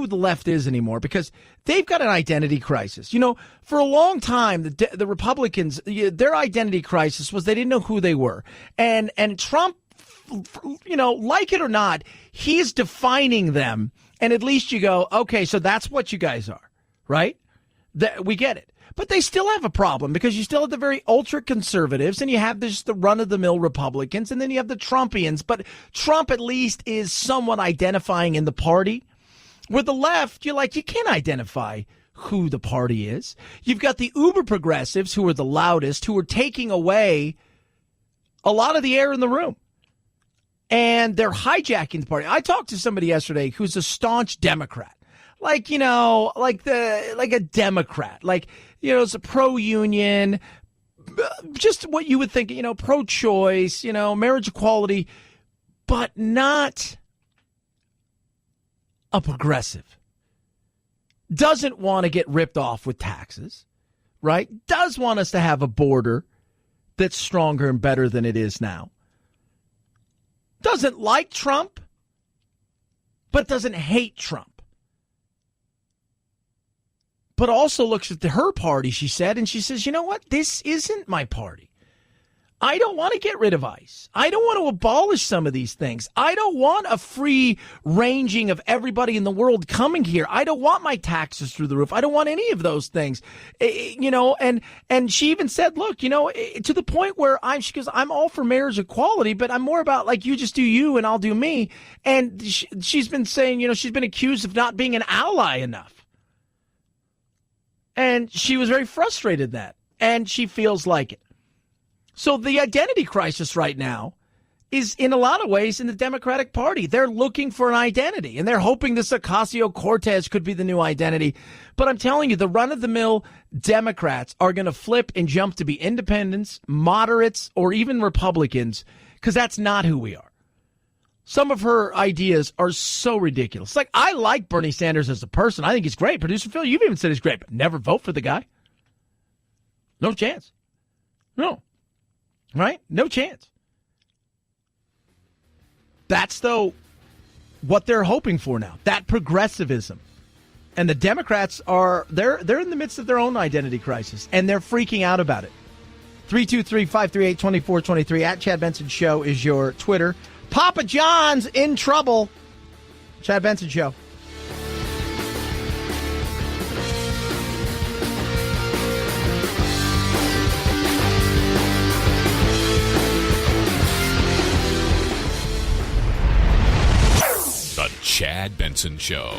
the left is anymore, because they've got an identity crisis. You know, for a long time, the Republicans, their identity crisis was they didn't know who they were. And Trump, you know, like it or not, he's defining them. And at least you go, okay, so that's what you guys are, right? We get it. But they still have a problem because you still have the very ultra conservatives and you have the run of the mill Republicans and then you have the Trumpians. But Trump at least is somewhat identifying in the party. With the left, you can't identify who the party is. You've got the uber progressives who are the loudest, who are taking away a lot of the air in the room. And they're hijacking the party. I talked to somebody yesterday who's a staunch Democrat. Like a Democrat. It's a pro-union, just what you would think, pro-choice, marriage equality, but not a progressive. Doesn't want to get ripped off with taxes, right? Does want us to have a border that's stronger and better than it is now. Doesn't like Trump, but doesn't hate Trump. But also looks at her party, she said, and she says, you know what? This isn't my party. I don't want to get rid of ICE. I don't want to abolish some of these things. I don't want a free ranging of everybody in the world coming here. I don't want my taxes through the roof. I don't want any of those things. And she even said, look, to the point where she goes, I'm all for marriage equality, but I'm more about you just do you and I'll do me. And she's been saying, she's been accused of not being an ally enough. And she was very frustrated that, and she feels like it. So the identity crisis right now is in a lot of ways in the Democratic Party. They're looking for an identity, and they're hoping this Ocasio-Cortez could be the new identity. But I'm telling you, the run-of-the-mill Democrats are going to flip and jump to be independents, moderates, or even Republicans, because that's not who we are. Some of her ideas are so ridiculous. Like, I like Bernie Sanders as a person. I think he's great. Producer Phil, you've even said he's great, but never vote for the guy. No chance. No. Right? No chance. That's, though, what they're hoping for now. That progressivism. And the Democrats they're in the midst of their own identity crisis, and they're freaking out about it. 323-538-2423 at Chad Benson Show is your Twitter. Papa John's in trouble. Chad Benson Show. The Chad Benson Show.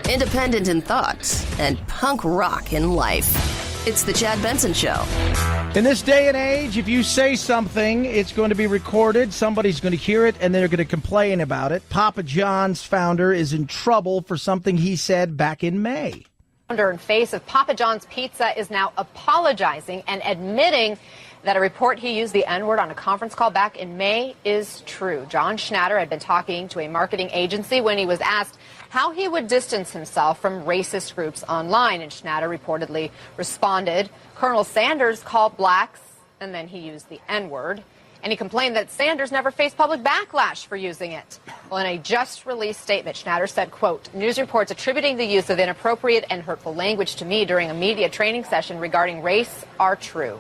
Independent in thought and punk rock in life. It's the Chad Benson Show. In this day and age, if you say something, it's going to be recorded. Somebody's going to hear it, and they're going to complain about it. Papa John's founder is in trouble for something he said back in May. Founder and face of Papa John's Pizza is now apologizing and admitting that a report he used the N-word on a conference call back in May is true. John Schnatter had been talking to a marketing agency when he was asked how he would distance himself from racist groups online, and Schnatter reportedly responded, Colonel Sanders called blacks, and then he used the N-word, and he complained that Sanders never faced public backlash for using it. Well, in a just-released statement, Schnatter said, quote, news reports attributing the use of inappropriate and hurtful language to me during a media training session regarding race are true.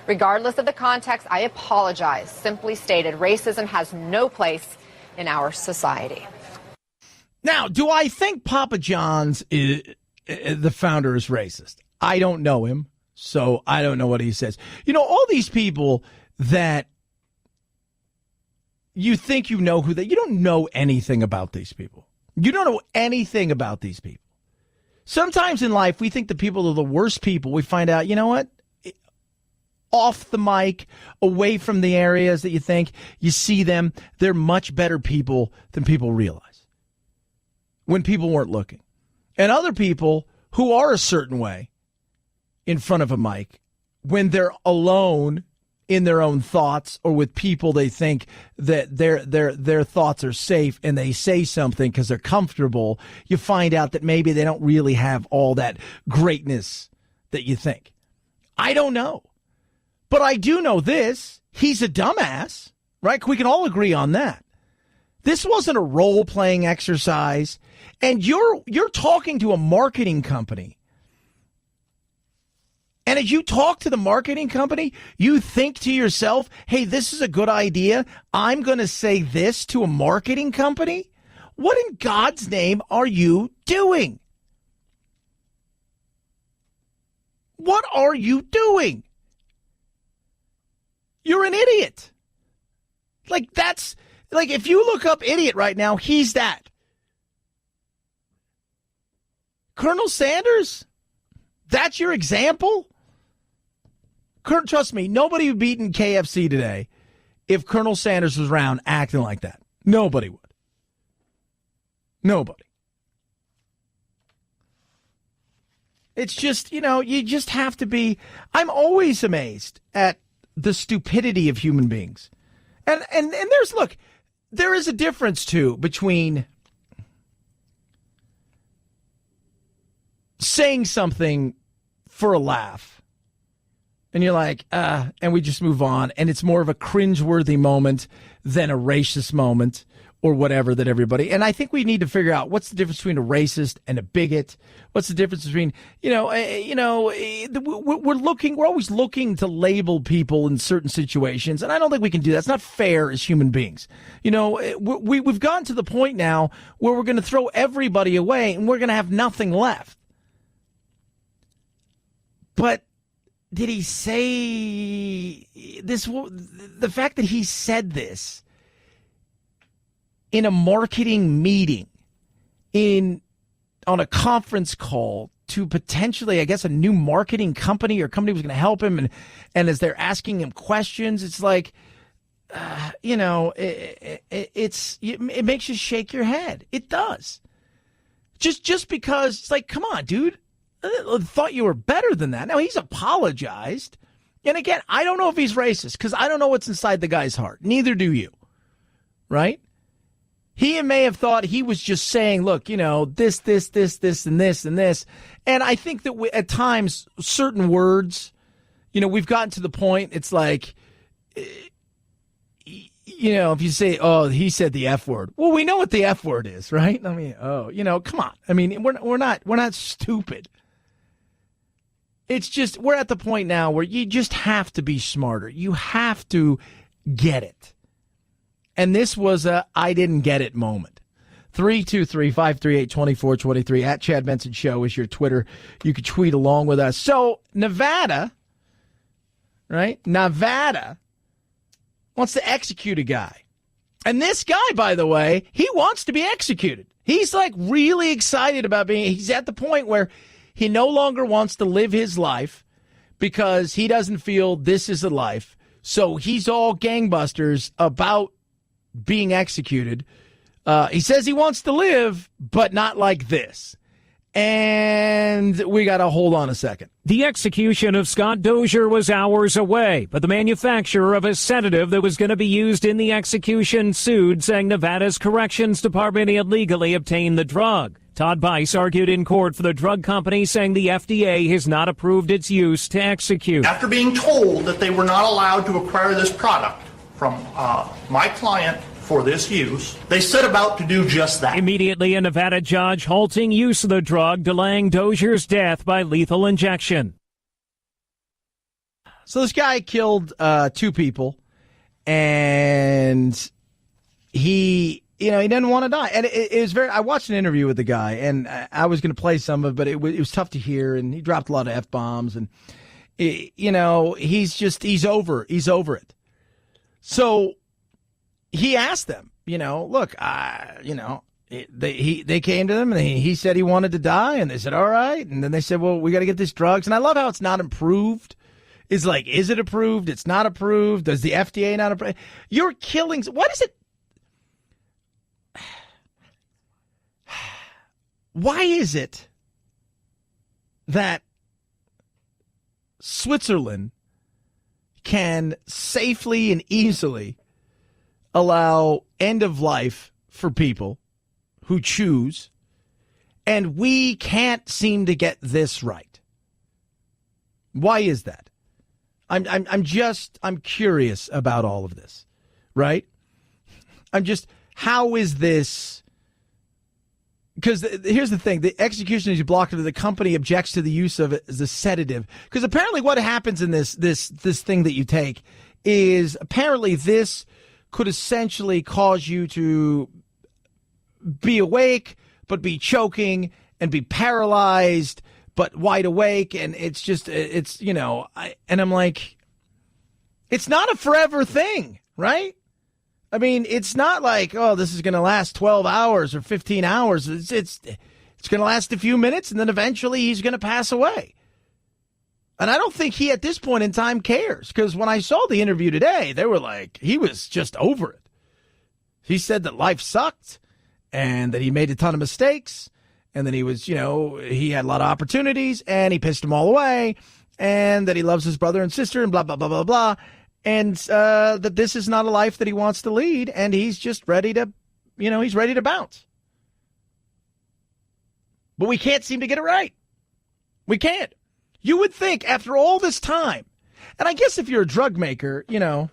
Regardless of the context, I apologize. Simply stated, racism has no place in our society. Now, do I think Papa John's, the founder, is racist? I don't know him, so I don't know what he says. You know, all these people that you think you know who you don't know anything about these people. You don't know anything about these people. Sometimes in life, we think the people are the worst people. We find out, you know what? Off the mic, away from the areas that you think, you see them, they're much better people than people realize when people weren't looking. And other people who are a certain way in front of a mic, when they're alone in their own thoughts or with people they think that their thoughts are safe and they say something because they're comfortable, you find out that maybe they don't really have all that greatness that you think. I don't know. But I do know this. He's a dumbass, right? We can all agree on that. This wasn't a role-playing exercise. And you're talking to a marketing company. And as you talk to the marketing company, you think to yourself, hey, this is a good idea. I'm going to say this to a marketing company. What in God's name are you doing? What are you doing? You're an idiot. Like, that's, like, if you look up idiot right now, he's that. Colonel Sanders? That's your example? Trust me, nobody would be eating KFC today if Colonel Sanders was around acting like that. Nobody would. Nobody. It's just, you know, you just have to be. I'm always amazed at the stupidity of human beings. And there's, look, there is a difference, too, between saying something for a laugh and you're like, and we just move on, and it's more of a cringeworthy moment than a racist moment or whatever that everybody. And I think we need to figure out what's the difference between a racist and a bigot. What's the difference between, we're always looking to label people in certain situations, and I don't think we can do that. It's not fair as human beings. You know, we've gotten to the point now where we're going to throw everybody away and we're going to have nothing left. But did he say this? The fact that he said this in a marketing meeting on a conference call to potentially, I guess, a new marketing company or company was going to help him. And as they're asking him questions, it's like, it makes you shake your head. It does. Just because it's like, come on, dude. I thought you were better than that. Now, he's apologized. And again, I don't know if he's racist because I don't know what's inside the guy's heart. Neither do you. Right? He may have thought he was just saying, look, this, and this, and this. And I think that at times, certain words, we've gotten to the point, it's like, if you say, oh, he said the F word. Well, we know what the F word is, right? I mean, come on. I mean, we're not stupid. It's just, we're at the point now where you just have to be smarter. You have to get it. And this was a I didn't get it moment. 323-538-2423 at Chad Benson Show is your Twitter. You can tweet along with us. So Nevada, right? Nevada wants to execute a guy. And this guy, by the way, he wants to be executed. He's like really excited about he's at the point where he no longer wants to live his life because he doesn't feel this is a life. So he's all gangbusters about being executed. He says he wants to live, but not like this. And we got to hold on a second. The execution of Scott Dozier was hours away, but the manufacturer of a sedative that was going to be used in the execution sued, saying Nevada's corrections department illegally obtained the drug. Todd Bice argued in court for the drug company, saying the FDA has not approved its use to execute. After being told that they were not allowed to acquire this product from my client for this use, they set about to do just that. Immediately, a Nevada judge halting use of the drug, delaying Dozier's death by lethal injection. So this guy killed 2 people, and he didn't want to die. And it was I watched an interview with the guy, and I was going to play some of it, but it was tough to hear, and he dropped a lot of F-bombs, and, he's over it. So he asked them, look, they came to him and he said he wanted to die, and they said, all right. And then they said, well, we got to get this drugs. And I love how it's not approved. It's like, is it approved? It's not approved. Does the FDA not approve? You're killing. What is it? Why is it that Switzerland can safely and easily allow end of life for people who choose, and we can't seem to get this right? Why is that? I'm curious about all of this, right? How is this? Because here's the thing, the execution is blocked. The company objects to the use of it as a sedative. Because apparently what happens in this thing that you take is apparently this could essentially cause you to be awake, but be choking, and be paralyzed, but wide awake. And I'm like, it's not a forever thing, right? I mean, it's not like, oh, this is going to last 12 hours or 15 hours. It's going to last a few minutes, and then eventually he's going to pass away. And I don't think he, at this point in time, cares. Because when I saw the interview today, they were like, he was just over it. He said that life sucked, and that he made a ton of mistakes, and that he was, he had a lot of opportunities, and he pissed them all away, and that he loves his brother and sister, and blah, blah, blah, blah, blah. And that this is not a life that he wants to lead, and he's just ready to, he's ready to bounce. But we can't seem to get it right. We can't. You would think after all this time, and I guess if you're a drug maker, you don't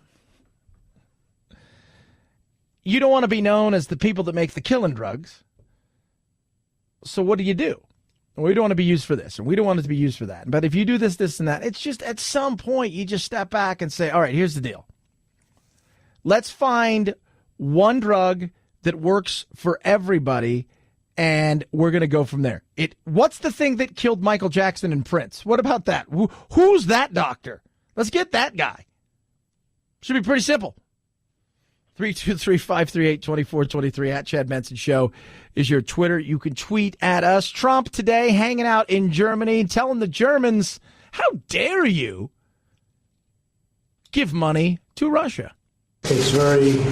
want to be known as the people that make the killing drugs. So what do? We don't want to be used for this, and we don't want it to be used for that. But if you do this, this, and that, it's just at some point you just step back and say, all right, here's the deal. Let's find one drug that works for everybody, and we're going to go from there. What's the thing that killed Michael Jackson and Prince? What about that? Who's that doctor? Let's get that guy. Should be pretty simple. 323-538-2423 at Chad Benson Show is your Twitter. You can tweet at us. Trump today hanging out in Germany, telling the Germans, how dare you give money to Russia? It's very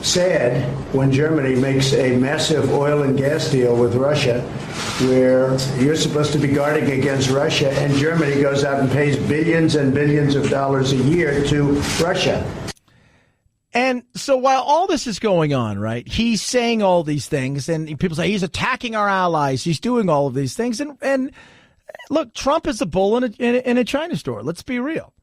sad when Germany makes a massive oil and gas deal with Russia where you're supposed to be guarding against Russia, and Germany goes out and pays billions and billions of dollars a year to Russia. And so while all this is going on, right, he's saying all these things, and people say he's attacking our allies. He's doing all of these things. And look, Trump is a bull in a China store. Let's be real.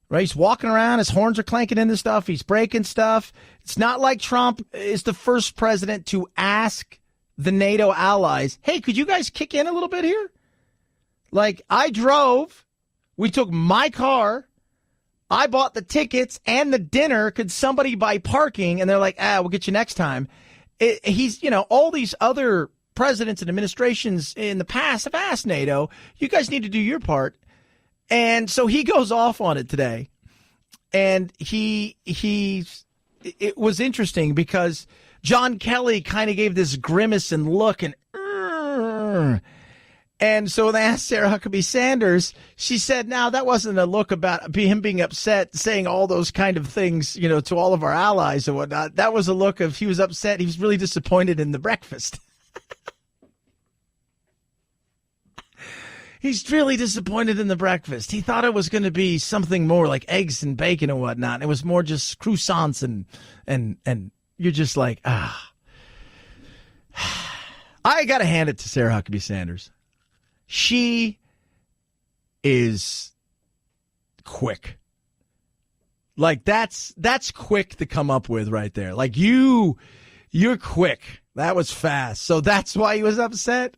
Right? He's walking around. His horns are clanking into stuff. He's breaking stuff. It's not like Trump is the first president to ask the NATO allies, hey, could you guys kick in a little bit here? Like, I drove. We took my car. I bought the tickets and the dinner. Could somebody buy parking? And they're like, we'll get you next time. All these other presidents and administrations in the past have asked NATO, you guys need to do your part. And so he goes off on it today. And it was interesting because John Kelly kind of gave this grimace and look and so they asked Sarah Huckabee Sanders. She said, "Now that wasn't a look about him being upset, saying all those kind of things, to all of our allies and whatnot. That was a look of he was upset. He was really disappointed in the breakfast." He's really disappointed in the breakfast. He thought it was going to be something more like eggs and bacon and whatnot. It was more just croissants and you're just like, I got to hand it to Sarah Huckabee Sanders. She is quick. Like that's quick to come up with right there. Like you're quick. That was fast. So that's why he was upset.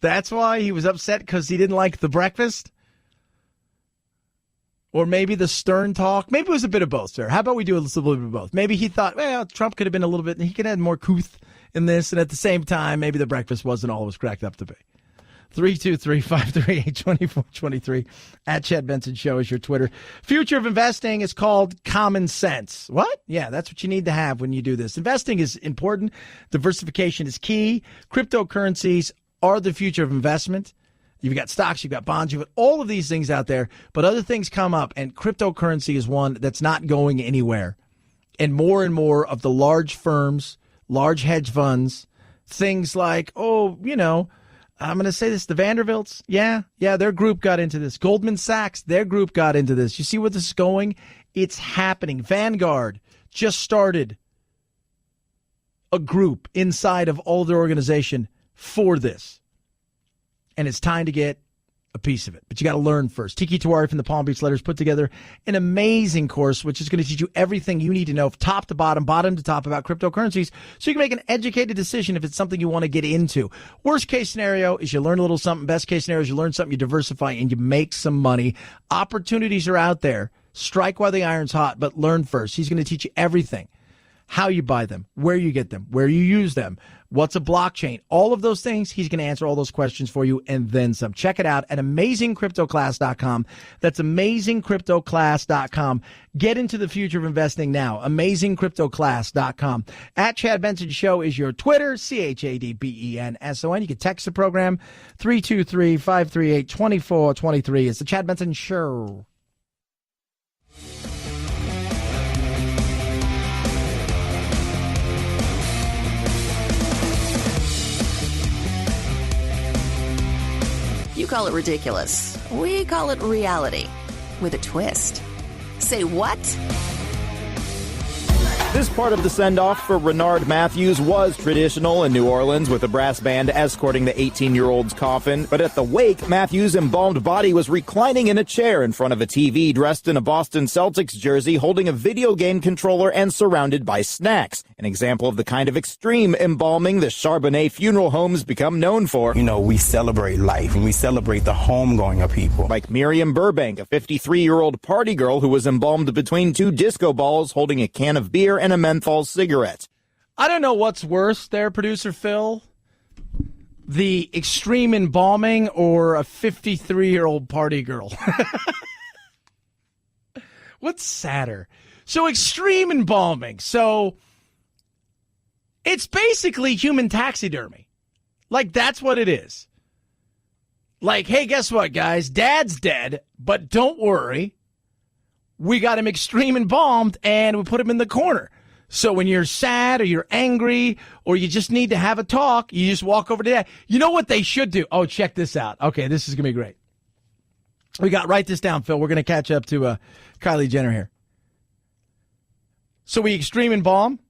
That's why he was upset because he didn't like the breakfast. Or maybe the stern talk. Maybe it was a bit of both, sir. How about we do a little bit of both? Maybe he thought, well, Trump could have been a little bit, he could have had more couth in this. And at the same time, maybe the breakfast wasn't all it was cracked up to be. 323-538-2423 at Chad Benson Show is your Twitter. Future of investing is called common sense. What? Yeah, that's what you need to have when you do this. Investing is important. Diversification is key. Cryptocurrencies are the future of investment. You've got stocks, you've got bonds, you've got all of these things out there, but other things come up, and cryptocurrency is one that's not going anywhere. And more of the large firms, large hedge funds, things like, I'm going to say this, the Vanderbilts, yeah, their group got into this. Goldman Sachs, their group got into this. You see where this is going? It's happening. Vanguard just started a group inside of all their organization for this. And it's time to get a piece of it. But you got to learn first. Tiki Tawari from the Palm Beach Letters put together an amazing course, which is going to teach you everything you need to know, top to bottom, bottom to top, about cryptocurrencies, so you can make an educated decision if it's something you want to get into. Worst case scenario is you learn a little something. Best case scenario is you learn something, you diversify, and you make some money. Opportunities are out there. Strike while the iron's hot, but learn first. He's going to teach you everything. How you buy them, where you get them, where you use them, what's a blockchain, all of those things. He's going to answer all those questions for you and then some. Check it out at amazingcryptoclass.com. That's amazingcryptoclass.com. Get into the future of investing now. Amazingcryptoclass.com. At Chad Benson Show is your Twitter, ChadBenson. You can text the program 323-538-2423. It's the Chad Benson Show. You call it ridiculous. We call it reality. With a twist. Say what? This part of the send-off for Renard Matthews was traditional in New Orleans, with a brass band escorting the 18-year-old's coffin. But at the wake, Matthews' embalmed body was reclining in a chair in front of a TV, dressed in a Boston Celtics jersey, holding a video game controller and surrounded by snacks. An example of the kind of extreme embalming the Charbonnet funeral homes become known for. We celebrate life, and we celebrate the homegoing of people. Like Miriam Burbank, a 53-year-old party girl who was embalmed between two disco balls, holding a can of beer and a menthol cigarette. I don't know what's worse there, producer Phil. The extreme embalming or a 53-year-old party girl. What's sadder? So extreme embalming. So it's basically human taxidermy. Like, that's what it is. Like, hey, guess what, guys? Dad's dead, but don't worry. We got him extreme embalmed, and we put him in the corner. So when you're sad or you're angry or you just need to have a talk, you just walk over to Dad. You know what they should do? Oh, check this out. Okay, this is going to be great. Write this down, Phil. We're going to catch up to Kylie Jenner here. So we extreme embalm,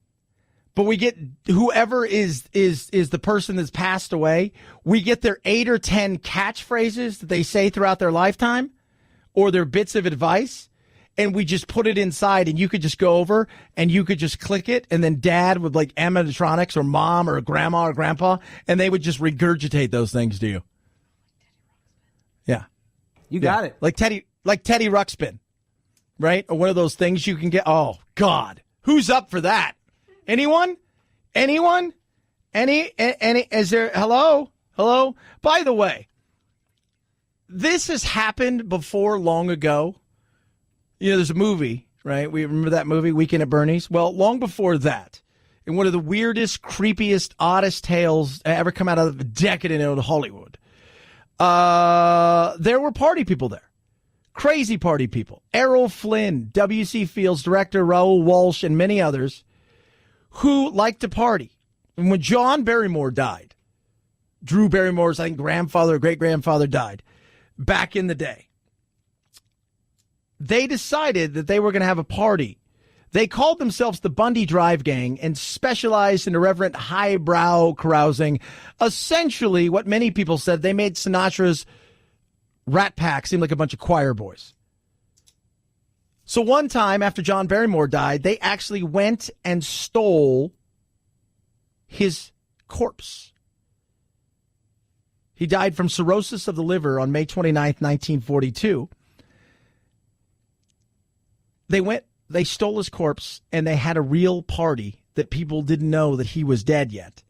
but we get whoever is the person that's passed away, we get their 8 or 10 catchphrases that they say throughout their lifetime or their bits of advice, and we just put it inside, and you could just go over and you could just click it, and then Dad would like animatronics or Mom or Grandma or Grandpa, and they would just regurgitate those things to you. Yeah. You got it. Like Teddy Ruxpin, right? Or one of those things you can get. Oh, God. Who's up for that? Anyone? Anyone? Any, is there, hello? By the way, this has happened before long ago. You know, there's a movie, right? We remember that movie, Weekend at Bernie's? Well, long before that, in one of the weirdest, creepiest, oddest tales ever come out of decadent old Hollywood, there were party people there. Crazy party people. Errol Flynn, W.C. Fields, director Raoul Walsh, and many others who liked to party. And when John Barrymore died, Drew Barrymore's, I think, grandfather or great-grandfather died back in the day, they decided that they were going to have a party. They called themselves the Bundy Drive Gang and specialized in irreverent highbrow carousing. Essentially, what many people said, they made Sinatra's Rat Pack seem like a bunch of choir boys. So one time after John Barrymore died, they actually went and stole his corpse. He died from cirrhosis of the liver on May 29th, 1942. They stole his corpse, and they had a real party that people didn't know that he was dead yet.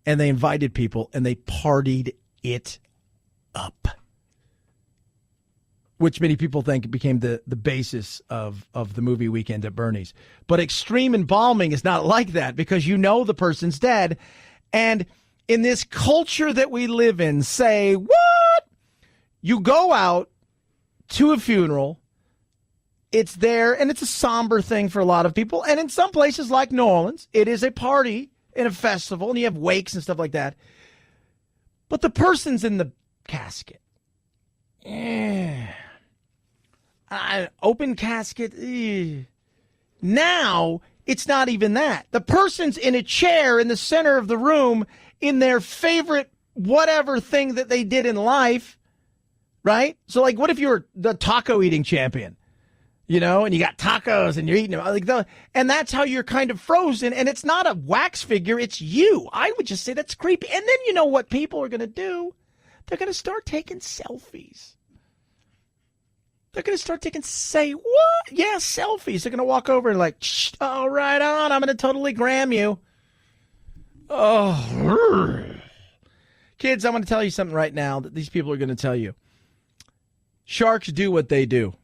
And they invited people, and they partied it up, which many people think became the basis of the movie Weekend at Bernie's. But extreme embalming is not like that, because you know the person's dead. And in this culture that we live in, say, what? You go out to a funeral, it's there, and it's a somber thing for a lot of people. And in some places like New Orleans, it is a party and a festival, and you have wakes and stuff like that. But the person's in the casket. Open casket. Now, it's not even that. The person's in a chair in the center of the room in their favorite whatever thing that they did in life, right? So, like, what if you were the taco eating champion, you know, and you got tacos and you're eating them, and that's how you're kind of frozen, and it's not a wax figure, it's you. I would just say that's creepy. And then you know what people are going to do? They're going to start taking selfies. They're going to start say, what? Yeah, selfies. They're going to walk over and like, oh, right on. I'm going to totally gram you. Oh, kids, I'm going to tell you something right now that these people are going to tell you. Sharks do what they do.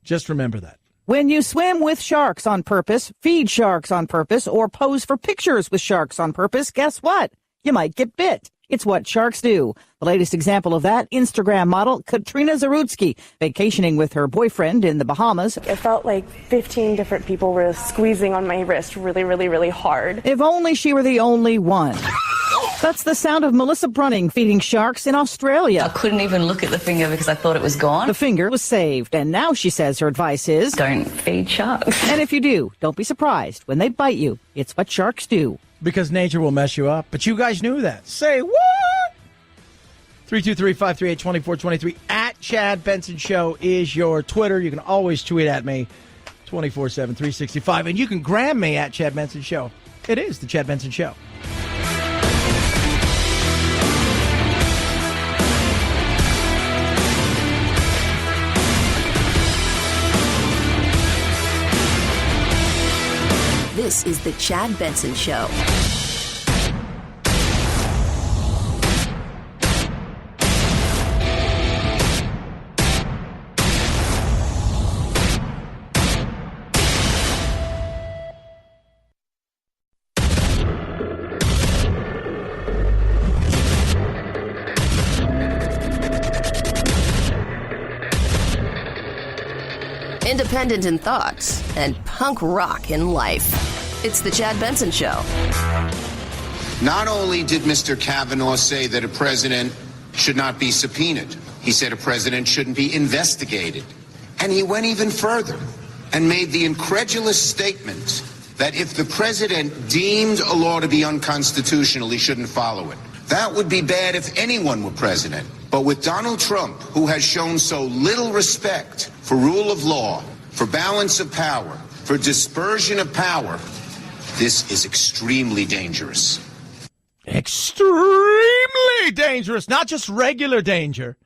Just remember that. When you swim with sharks on purpose, feed sharks on purpose, or pose for pictures with sharks on purpose, guess what? You might get bit. It's what sharks do. The latest example of that, Instagram model Katrina Zarutsky, vacationing with her boyfriend in the Bahamas. It felt like 15 different people were squeezing on my wrist really, really, really hard. If only she were the only one. That's the sound of Melissa Brunning feeding sharks in Australia. I couldn't even look at the finger because I thought it was gone. The finger was saved, and now she says her advice is... don't feed sharks. And if you do, don't be surprised when they bite you. It's what sharks do. Because nature will mess you up. But you guys knew that. Say what? 323-538-2423. At Chad Benson Show is your Twitter. You can always tweet at me 24/7, 365. And you can gram me at Chad Benson Show. It is the Chad Benson Show. This is the Chad Benson Show. independent in thought, and punk rock in life. It's the Chad Benson Show. Not only did Mr. Kavanaugh say that a president should not be subpoenaed, he said a president shouldn't be investigated. And he went even further and made the incredulous statement that if the president deemed a law to be unconstitutional, he shouldn't follow it. That would be bad if anyone were president. But with Donald Trump, who has shown so little respect for rule of law, for balance of power, for dispersion of power, this is extremely dangerous. Extremely dangerous, not just regular danger.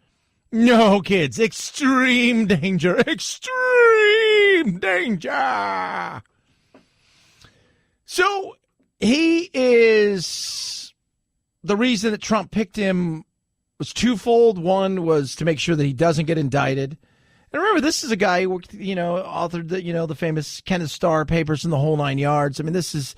No, kids, extreme danger. Extreme danger. So he is, the reason that Trump picked him was twofold. One was to make sure that he doesn't get indicted. And remember, this is a guy who worked, authored the famous Kenneth Starr papers and the whole nine yards. I mean, this is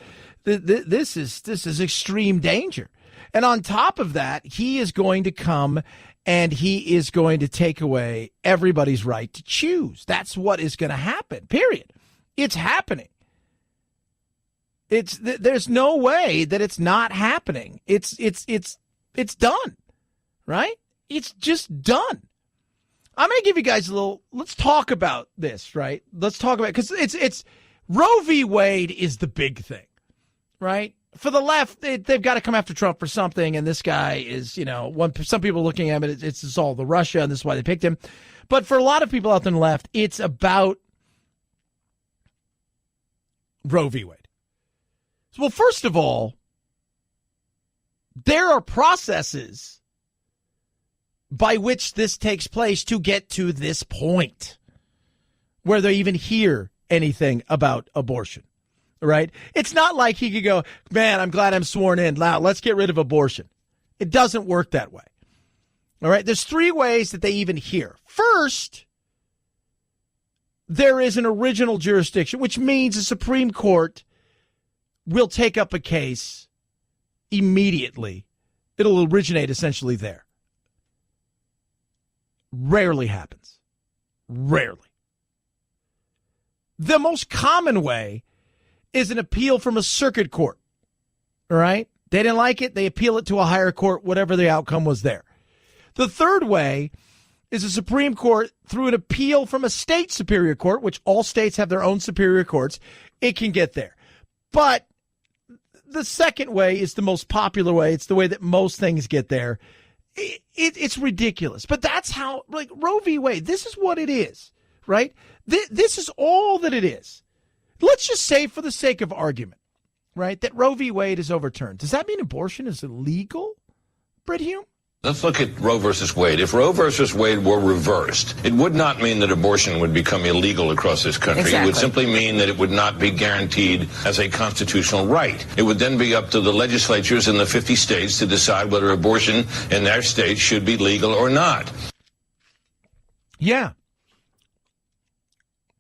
extreme danger. And on top of that, he is going to come and he is going to take away everybody's right to choose. That's what is going to happen, period. It's happening. There's no way that it's not happening. It's done, right? It's just done. I'm going to give you guys let's talk about this, right? Let's talk about, because it's Roe v. Wade is the big thing, right? For the left, they've got to come after Trump for something, and this guy is, some people are looking at it, it's all the Russia, and this is why they picked him. But for a lot of people out on the left, it's about Roe v. Wade. So, well, first of all, there are processes by which this takes place to get to this point where they even hear anything about abortion. Right? It's not like he could go, man, I'm glad I'm sworn in. Now, let's get rid of abortion. It doesn't work that way. All right? There's three ways that they even hear. First, there is an original jurisdiction, which means the Supreme Court will take up a case immediately. It'll originate essentially there. Rarely happens. Rarely. The most common way is an appeal from a circuit court. All right? They didn't like it. They appeal it to a higher court, whatever the outcome was there. The third way is a Supreme Court through an appeal from a state superior court, which all states have their own superior courts. It can get there. But the second way is the most popular way. It's the way that most things get there. It's ridiculous. But that's how, like, Roe v. Wade, this is what it is, right? This is all that it is. Let's just say, for the sake of argument, right, that Roe v. Wade is overturned. Does that mean abortion is illegal, Britt Hume? Let's look at Roe versus Wade. If Roe versus Wade were reversed, it would not mean that abortion would become illegal across this country. Exactly. It would simply mean that it would not be guaranteed as a constitutional right. It would then be up to the legislatures in the 50 states to decide whether abortion in their states should be legal or not. Yeah.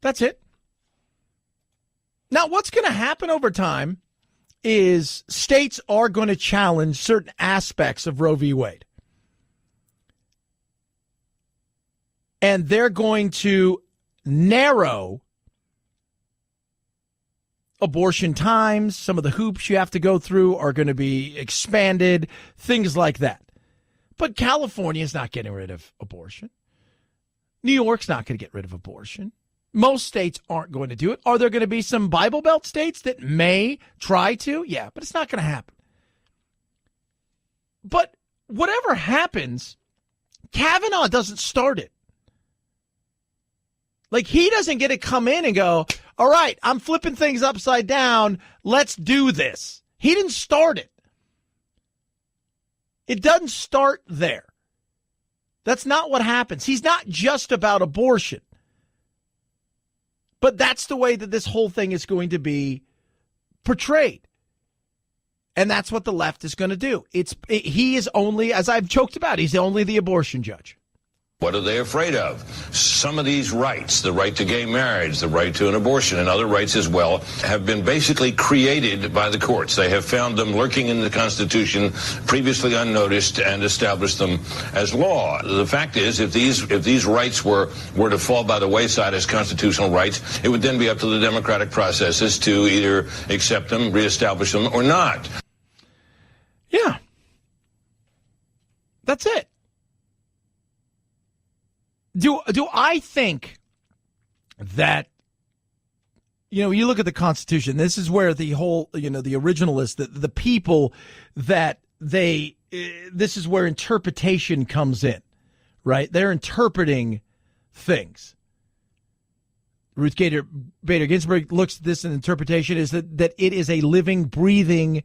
That's it. Now, what's going to happen over time is states are going to challenge certain aspects of Roe v. Wade. And they're going to narrow abortion times. Some of the hoops you have to go through are going to be expanded, things like that. But California is not getting rid of abortion. New York's not going to get rid of abortion. Most states aren't going to do it. Are there going to be some Bible Belt states that may try to? Yeah, but it's not going to happen. But whatever happens, Kavanaugh doesn't start it. Like, he doesn't get to come in and go, all right, I'm flipping things upside down. Let's do this. He didn't start it. It doesn't start there. That's not what happens. He's not just about abortion. But that's the way that this whole thing is going to be portrayed. And that's what the left is going to do. He is only, as I've joked about, he's only the abortion judge. What are they afraid of? Some of these rights, the right to gay marriage, the right to an abortion, and other rights as well, have been basically created by the courts. They have found them lurking in the Constitution, previously unnoticed, and established them as law. The fact is, if these rights were to fall by the wayside as constitutional rights, it would then be up to the democratic processes to either accept them, reestablish them, or not. Yeah. That's it. Do I think that, you look at the Constitution, this is where the whole, the originalists, the people that this is where interpretation comes in, right? They're interpreting things. Ruth Bader Ginsburg looks at this, and interpretation is that it is a living, breathing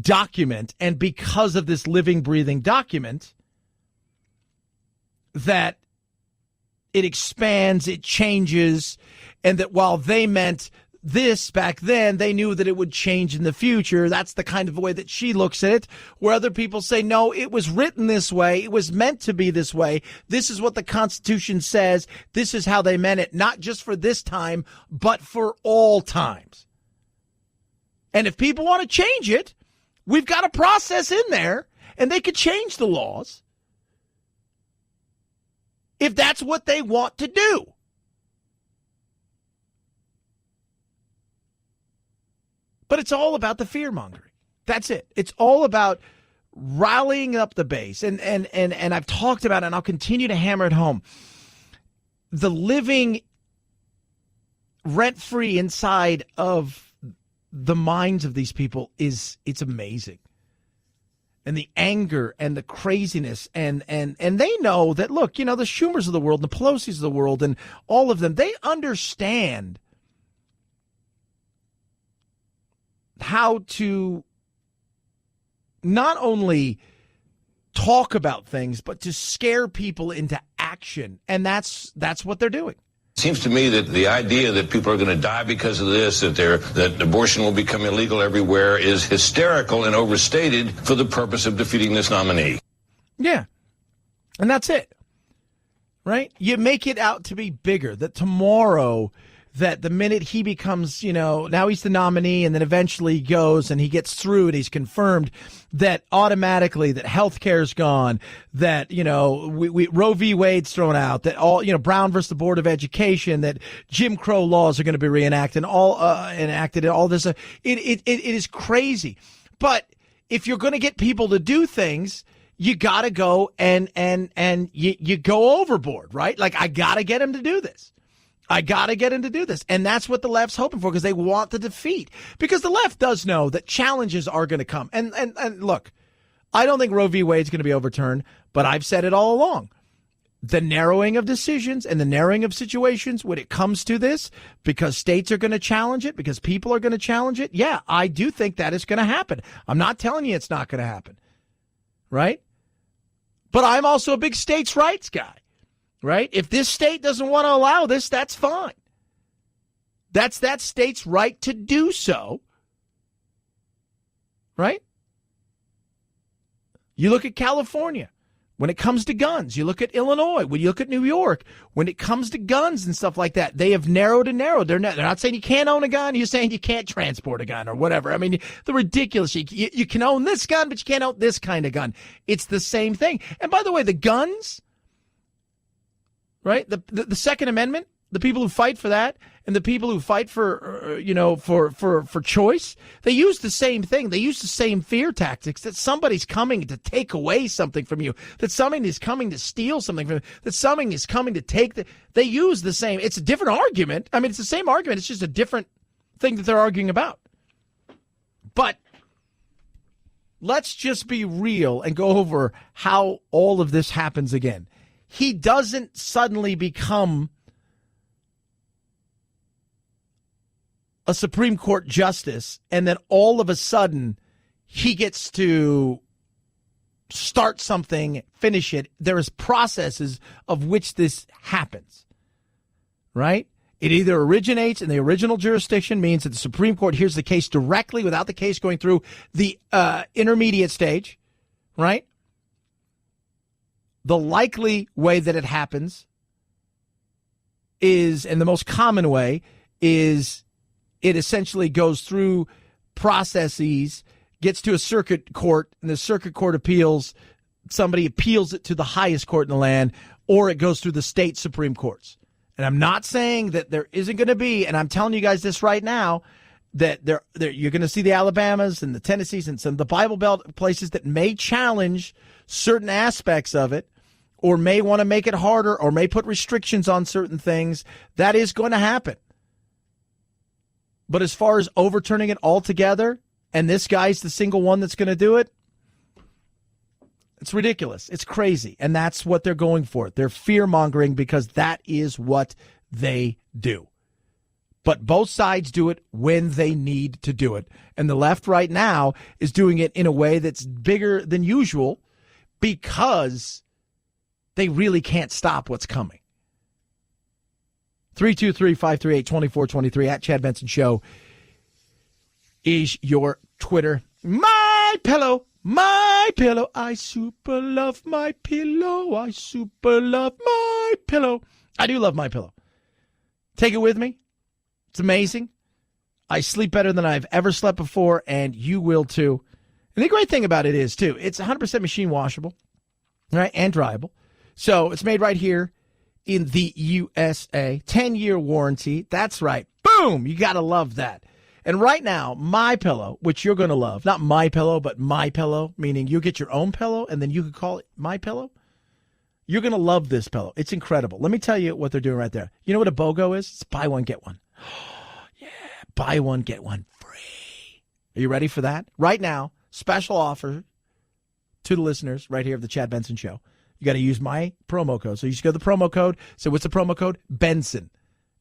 document. And because of this living, breathing document, that it expands, it changes, and that while they meant this back then, they knew that it would change in the future. That's the kind of way that she looks at it, where other people say, no, it was written this way. It was meant to be this way. This is what the Constitution says. This is how they meant it, not just for this time, but for all times. And if people want to change it, we've got a process in there, and they could change the laws if that's what they want to do. But it's all about the fear-mongering. That's it. It's all about rallying up the base. And I've talked about it, and I'll continue to hammer it home. The living rent-free inside of the minds of these people it's amazing. And the anger and the craziness, and they know that, look, the Schumers of the world, the Pelosi's of the world, and all of them, they understand how to not only talk about things, but to scare people into action. And that's what they're doing. It seems to me that the idea that people are going to die because of this, that abortion will become illegal everywhere, is hysterical and overstated for the purpose of defeating this nominee. Yeah. And that's it. Right? You make it out to be bigger, that tomorrow, that the minute he becomes, now he's the nominee, and then eventually he goes and he gets through and he's confirmed, that automatically that health care is gone, that, Roe v. Wade's thrown out, that all, Brown versus the Board of Education, that Jim Crow laws are going to be reenacted and all this. It is crazy. But if you're going to get people to do things, you got to go and you go overboard, right? Like, I got to get him to do this. I got to get him to do this. And that's what the left's hoping for, because they want the defeat. Because the left does know that challenges are going to come. And look, I don't think Roe v. Wade is going to be overturned, but I've said it all along. The narrowing of decisions and the narrowing of situations when it comes to this, because states are going to challenge it, because people are going to challenge it. Yeah, I do think that is going to happen. I'm not telling you it's not going to happen. Right? But I'm also a big states' rights guy. Right? If this state doesn't want to allow this, that's fine. That's that state's right to do so. Right? You look at California when it comes to guns. You look at Illinois. When you look at New York, when it comes to guns and stuff like that, they have narrowed and narrowed. They're not saying you can't own a gun. You're saying you can't transport a gun or whatever. I mean, the ridiculous. You can own this gun, but you can't own this kind of gun. It's the same thing. And by the way, the guns, right? The Second Amendment, the people who fight for that, and the people who fight for, for choice, they use the same thing. They use the same fear tactics, that somebody's coming to take away something from you, that somebody is coming to steal something from you, that something is coming to take they use the same. It's a different argument. I mean, it's the same argument. It's just a different thing that they're arguing about. But let's just be real and go over how all of this happens again. He doesn't suddenly become a Supreme Court justice and then all of a sudden he gets to start something, finish it. There is processes of which this happens, right? It either originates in the original jurisdiction, means that the Supreme Court hears the case directly without the case going through the intermediate stage, right? the likely way that it happens is, and the most common way, is it essentially goes through processes, gets to a circuit court, and the circuit court appeals. Somebody appeals it to the highest court in the land, or it goes through the state Supreme Courts. And I'm not saying that there isn't going to be, and I'm telling you guys this right now, that you're going to see the Alabamas and the Tennessees and some of the Bible Belt places that may challenge certain aspects of it, or may want to make it harder, or may put restrictions on certain things. That is going to happen. But as far as overturning it altogether, and this guy's the single one that's going to do it, it's ridiculous. It's crazy. And that's what they're going for. They're fear-mongering because that is what they do. But both sides do it when they need to do it. And the left right now is doing it in a way that's bigger than usual because they really can't stop what's coming. 323-538-2423 at Chad Benson Show is your Twitter. My pillow. I super love my pillow. I super love my pillow. I do love my pillow. Take it with me. It's amazing. I sleep better than I've ever slept before, and you will too. And the great thing about it is, too, it's 100% machine washable, right, and dryable. So it's made right here in the USA. 10-year warranty. That's right. Boom! You got to love that. And right now, My Pillow, which you're going to love, not My Pillow, but My Pillow, meaning you get your own pillow and then you could call it My Pillow. You're going to love this pillow. It's incredible. Let me tell you what they're doing right there. You know what a BOGO is? It's buy one, get one. Yeah, buy one, get one free. Are you ready for that? Right now, special offer to the listeners right here of the Chad Benson Show. You got to use my promo code. So you just go to the promo code. So what's the promo code? Benson.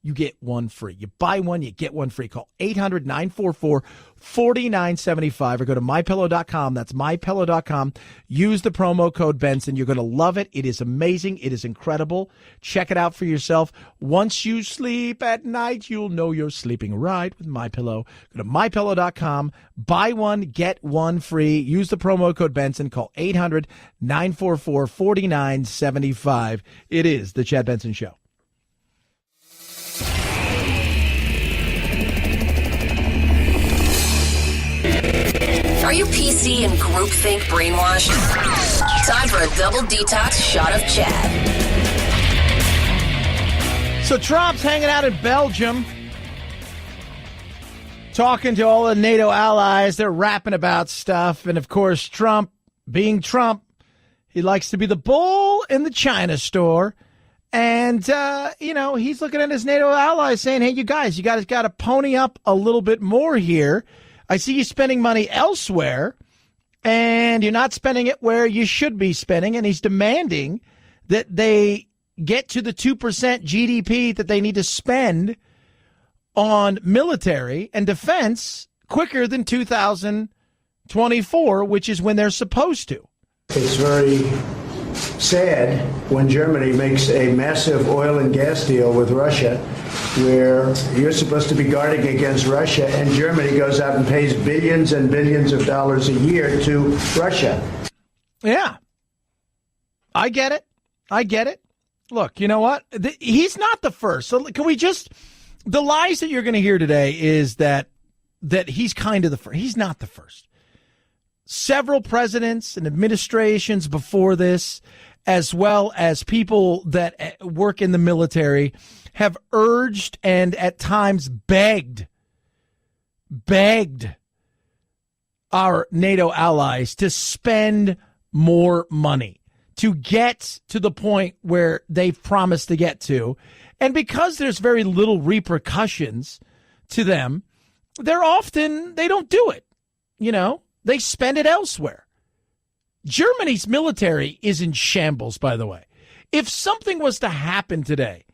You get one free. You buy one, you get one free. Call 800-944-4975 or go to MyPillow.com. That's MyPillow.com. Use the promo code Benson. You're going to love it. It is amazing. It is incredible. Check it out for yourself. Once you sleep at night, you'll know you're sleeping right with MyPillow. Go to MyPillow.com. Buy one, get one free. Use the promo code Benson. Call 800-944-4975. It is the Chad Benson Show. Are you PC and groupthink brainwashed? Time for a double detox shot of Chad. So Trump's hanging out in Belgium, talking to all the NATO allies. They're rapping about stuff. And, of course, Trump, being Trump, he likes to be the bull in the China store. And, he's looking at his NATO allies saying, hey, you guys got to pony up a little bit more here. I see you spending money elsewhere, and you're not spending it where you should be spending. And he's demanding that they get to the 2% GDP that they need to spend on military and defense quicker than 2024, which is when they're supposed to. It's very sad when Germany makes a massive oil and gas deal with Russia, where you're supposed to be guarding against Russia, and Germany goes out and pays billions and billions of dollars a year to Russia. Yeah. I get it. Look, you know what? He's not the first. So can we just, the lies that you're going to hear today is that he's kind of the first. He's not the first. Several presidents and administrations before this, as well as people that work in the military, have urged and at times begged our NATO allies to spend more money to get to the point where they've promised to get to. And because there's very little repercussions to them, they don't do it. They spend it elsewhere. Germany's military is in shambles, by the way. If something was to happen today,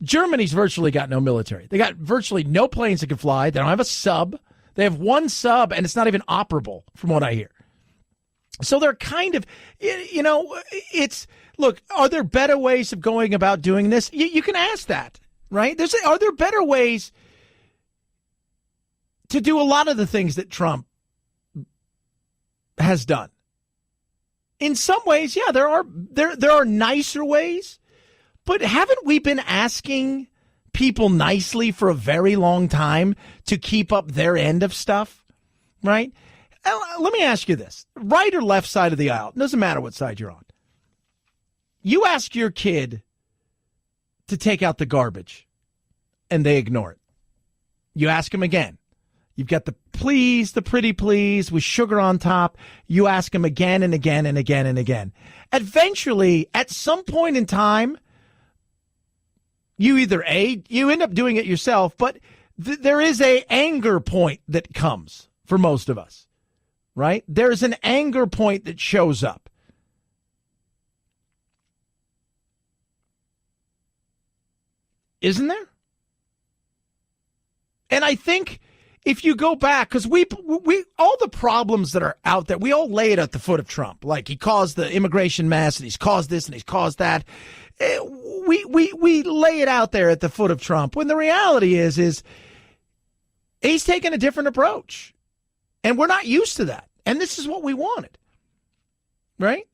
Germany's virtually got no military. They got virtually no planes that can fly. They don't have a sub. They have one sub, and it's not even operable, from what I hear. So they're kind of, look, are there better ways of going about doing this? You can ask that, right? Are there better ways to do a lot of the things that Trump has done? in some ways, yeah, there are nicer ways. But haven't we been asking people nicely for a very long time to keep up their end of stuff, right? Let me ask you this. Right or left side of the aisle, doesn't matter what side you're on. You ask your kid to take out the garbage, and they ignore it. You ask them again. You've got the please, the pretty please with sugar on top. You ask them again and again and again and again. Eventually, at some point in time, you either you end up doing it yourself, but there is a anger point that comes for most of us, right? There's an anger point that shows up. Isn't there? And I think if you go back, because we all the problems that are out there, we all lay it at the foot of Trump. Like he caused the immigration mess, and he's caused this, and he's caused that. We lay it out there at the foot of Trump. When the reality is he's taken a different approach, and we're not used to that. And this is what we wanted, right?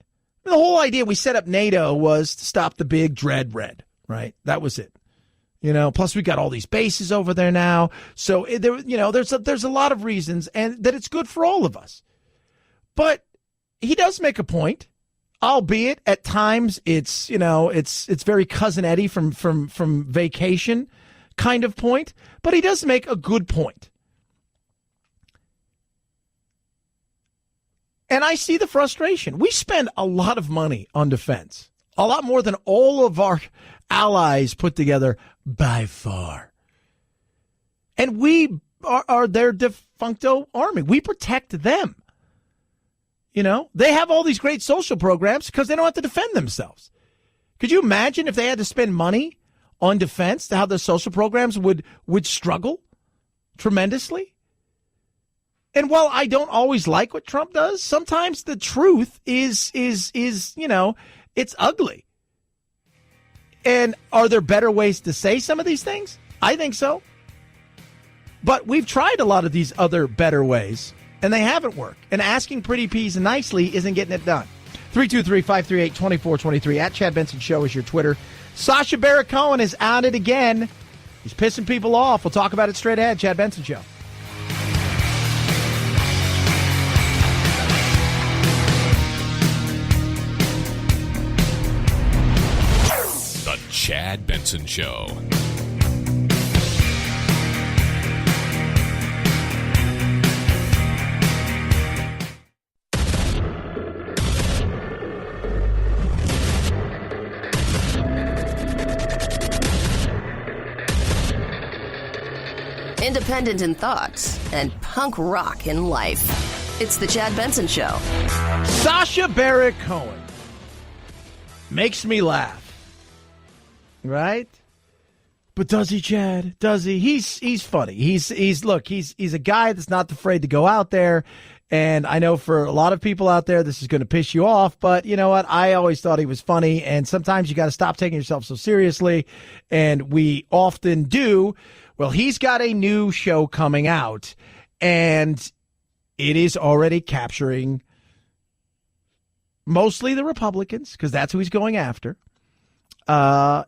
The whole idea we set up NATO was to stop the big dread red, right? That was it. Plus we got all these bases over there now. So there's a lot of reasons and that it's good for all of us. But he does make a point, albeit at times it's very Cousin Eddie from Vacation kind of point, but he does make a good point. And I see the frustration. We spend a lot of money on defense, a lot more than all of our allies put together by far. And we are their de facto army. We protect them. They have all these great social programs because they don't have to defend themselves. Could you imagine if they had to spend money on defense, how the social programs would struggle tremendously? And while I don't always like what Trump does, sometimes the truth is it's ugly. And are there better ways to say some of these things? I think so. But we've tried a lot of these other better ways, and they haven't worked. And asking pretty please nicely isn't getting it done. 323-538-2423. At Chad Benson Show is your Twitter. Sasha Baron Cohen is at it again. He's pissing people off. We'll talk about it straight ahead. Chad Benson Show. Chad Benson Show. Independent in thoughts and punk rock in life. It's the Chad Benson Show. Sasha Baron Cohen makes me laugh. Right? But does he, Chad? Does he? He's funny. He's a guy that's not afraid to go out there. And I know for a lot of people out there, this is going to piss you off. But you know what? I always thought he was funny. And sometimes you got to stop taking yourself so seriously. And we often do. Well, he's got a new show coming out. And it is already capturing mostly the Republicans, because that's who he's going after.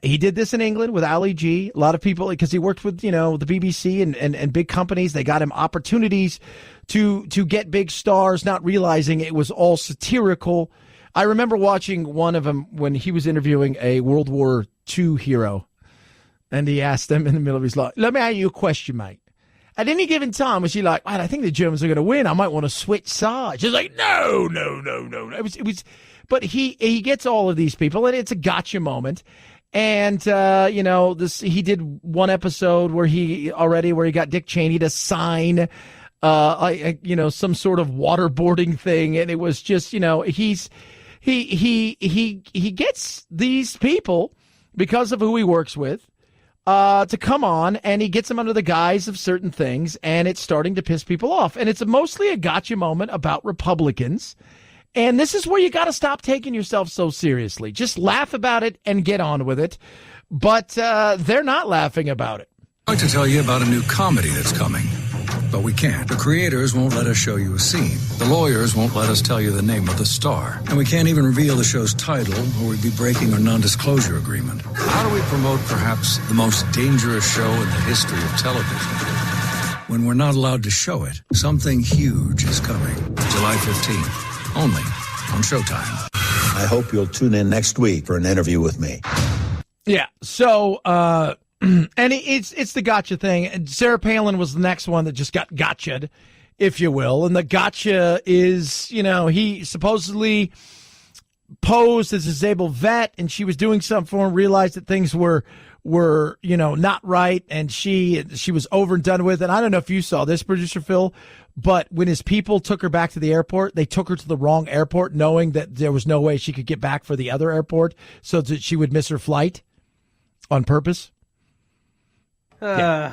He did this in England with Ali G. A lot of people, because he worked with, the BBC and big companies. They got him opportunities to get big stars, not realizing it was all satirical. I remember watching one of them when he was interviewing a World War II hero. And he asked them in the middle of his life, let me ask you a question, mate. At any given time, was he like, man, I think the Germans are going to win. I might want to switch sides. He's like, no. It was, but he gets all of these people, and it's a gotcha moment. And, he did one episode where he got Dick Cheney to sign, some sort of waterboarding thing. And it was just, he gets these people because of who he works with. To come on, and he gets them under the guise of certain things, and it's starting to piss people off. And it's mostly a gotcha moment about Republicans. And this is where you got to stop taking yourself so seriously. Just laugh about it and get on with it. But they're not laughing about it. I'd like to tell you about a new comedy that's coming. but we can't. The creators won't let us show you a scene. The lawyers won't let us tell you the name of the star. And we can't even reveal the show's title, or we'd be breaking our non-disclosure agreement. How do we promote perhaps the most dangerous show in the history of television when we're not allowed to show it? Something huge is coming. July 15th, only on Showtime. I hope you'll tune in next week for an interview with me. Yeah, so, and it's the gotcha thing. And Sarah Palin was the next one that just got gotcha'd, if you will. And the gotcha is, he supposedly posed as a disabled vet, and she was doing something for him, realized that things were not right, and she was over and done with. And I don't know if you saw this, producer Phil, but when his people took her back to the airport, they took her to the wrong airport, knowing that there was no way she could get back for the other airport, so that she would miss her flight on purpose. Yeah,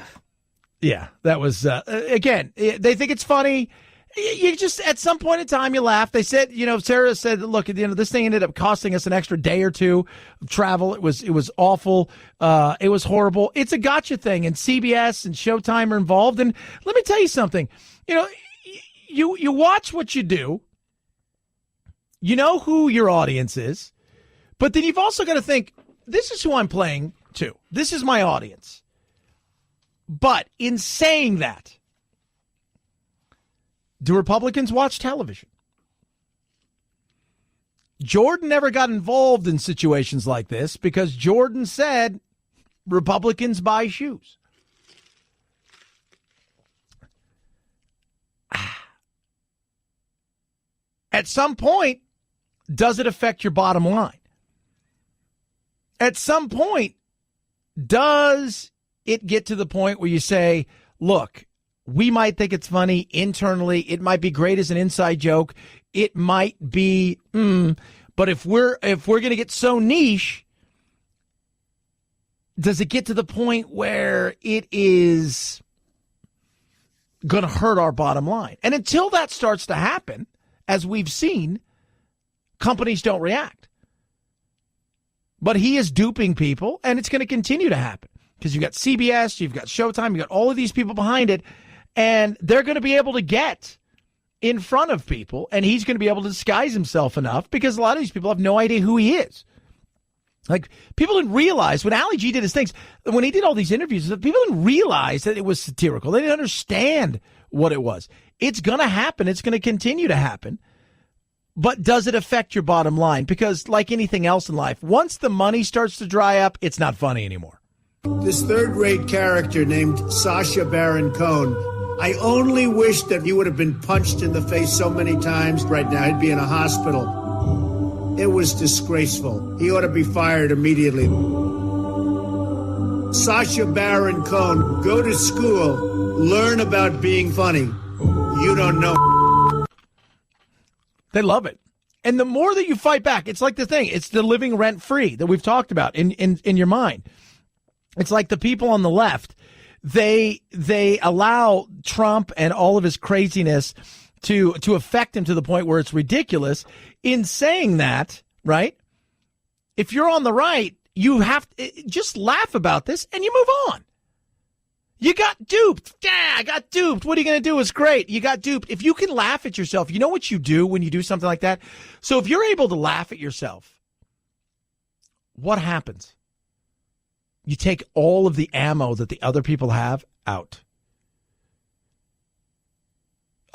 that was, again, they think it's funny. You just, at some point in time, you laugh. They said, Sarah said, look, at the end of this thing ended up costing us an extra day or two of travel. It was awful. It was horrible. It's a gotcha thing, and CBS and Showtime are involved. And let me tell you something. You watch what you do. You know who your audience is. But then you've also got to think, this is who I'm playing to. This is my audience. But in saying that, do Republicans watch television? Jordan never got involved in situations like this because Jordan said Republicans buy shoes. At some point, does it affect your bottom line? At some point, does it get to the point where you say, look, we might think it's funny internally. It might be great as an inside joke. It might be, but if we're going to get so niche, does it get to the point where it is going to hurt our bottom line? And until that starts to happen, as we've seen, companies don't react. But he is duping people, and it's going to continue to happen because you've got CBS, you've got Showtime, you've got all of these people behind it. And they're going to be able to get in front of people, and he's going to be able to disguise himself enough because a lot of these people have no idea who he is. Like, people didn't realize when Ali G did his things, when he did all these interviews, people didn't realize that it was satirical. They didn't understand what it was. It's going to happen. It's going to continue to happen. But does it affect your bottom line? Because like anything else in life, once the money starts to dry up, it's not funny anymore. This third-rate character named Sasha Baron Cohen, I only wish that he would have been punched in the face so many times. Right now, he'd be in a hospital. It was disgraceful. He ought to be fired immediately. Sasha Baron Cohen, go to school, learn about being funny. You don't know. They love it. And the more that you fight back, it's like the thing. It's the living rent-free that we've talked about in your mind. It's like the people on the left. They allow Trump and all of his craziness to affect him to the point where it's ridiculous. In saying that, right, if you're on the right, you have to just laugh about this and you move on. You got duped. Yeah, I got duped. What are you going to do? It's great. You got duped. If you can laugh at yourself, you know what you do when you do something like that? So if you're able to laugh at yourself, what happens? You take all of the ammo that the other people have out.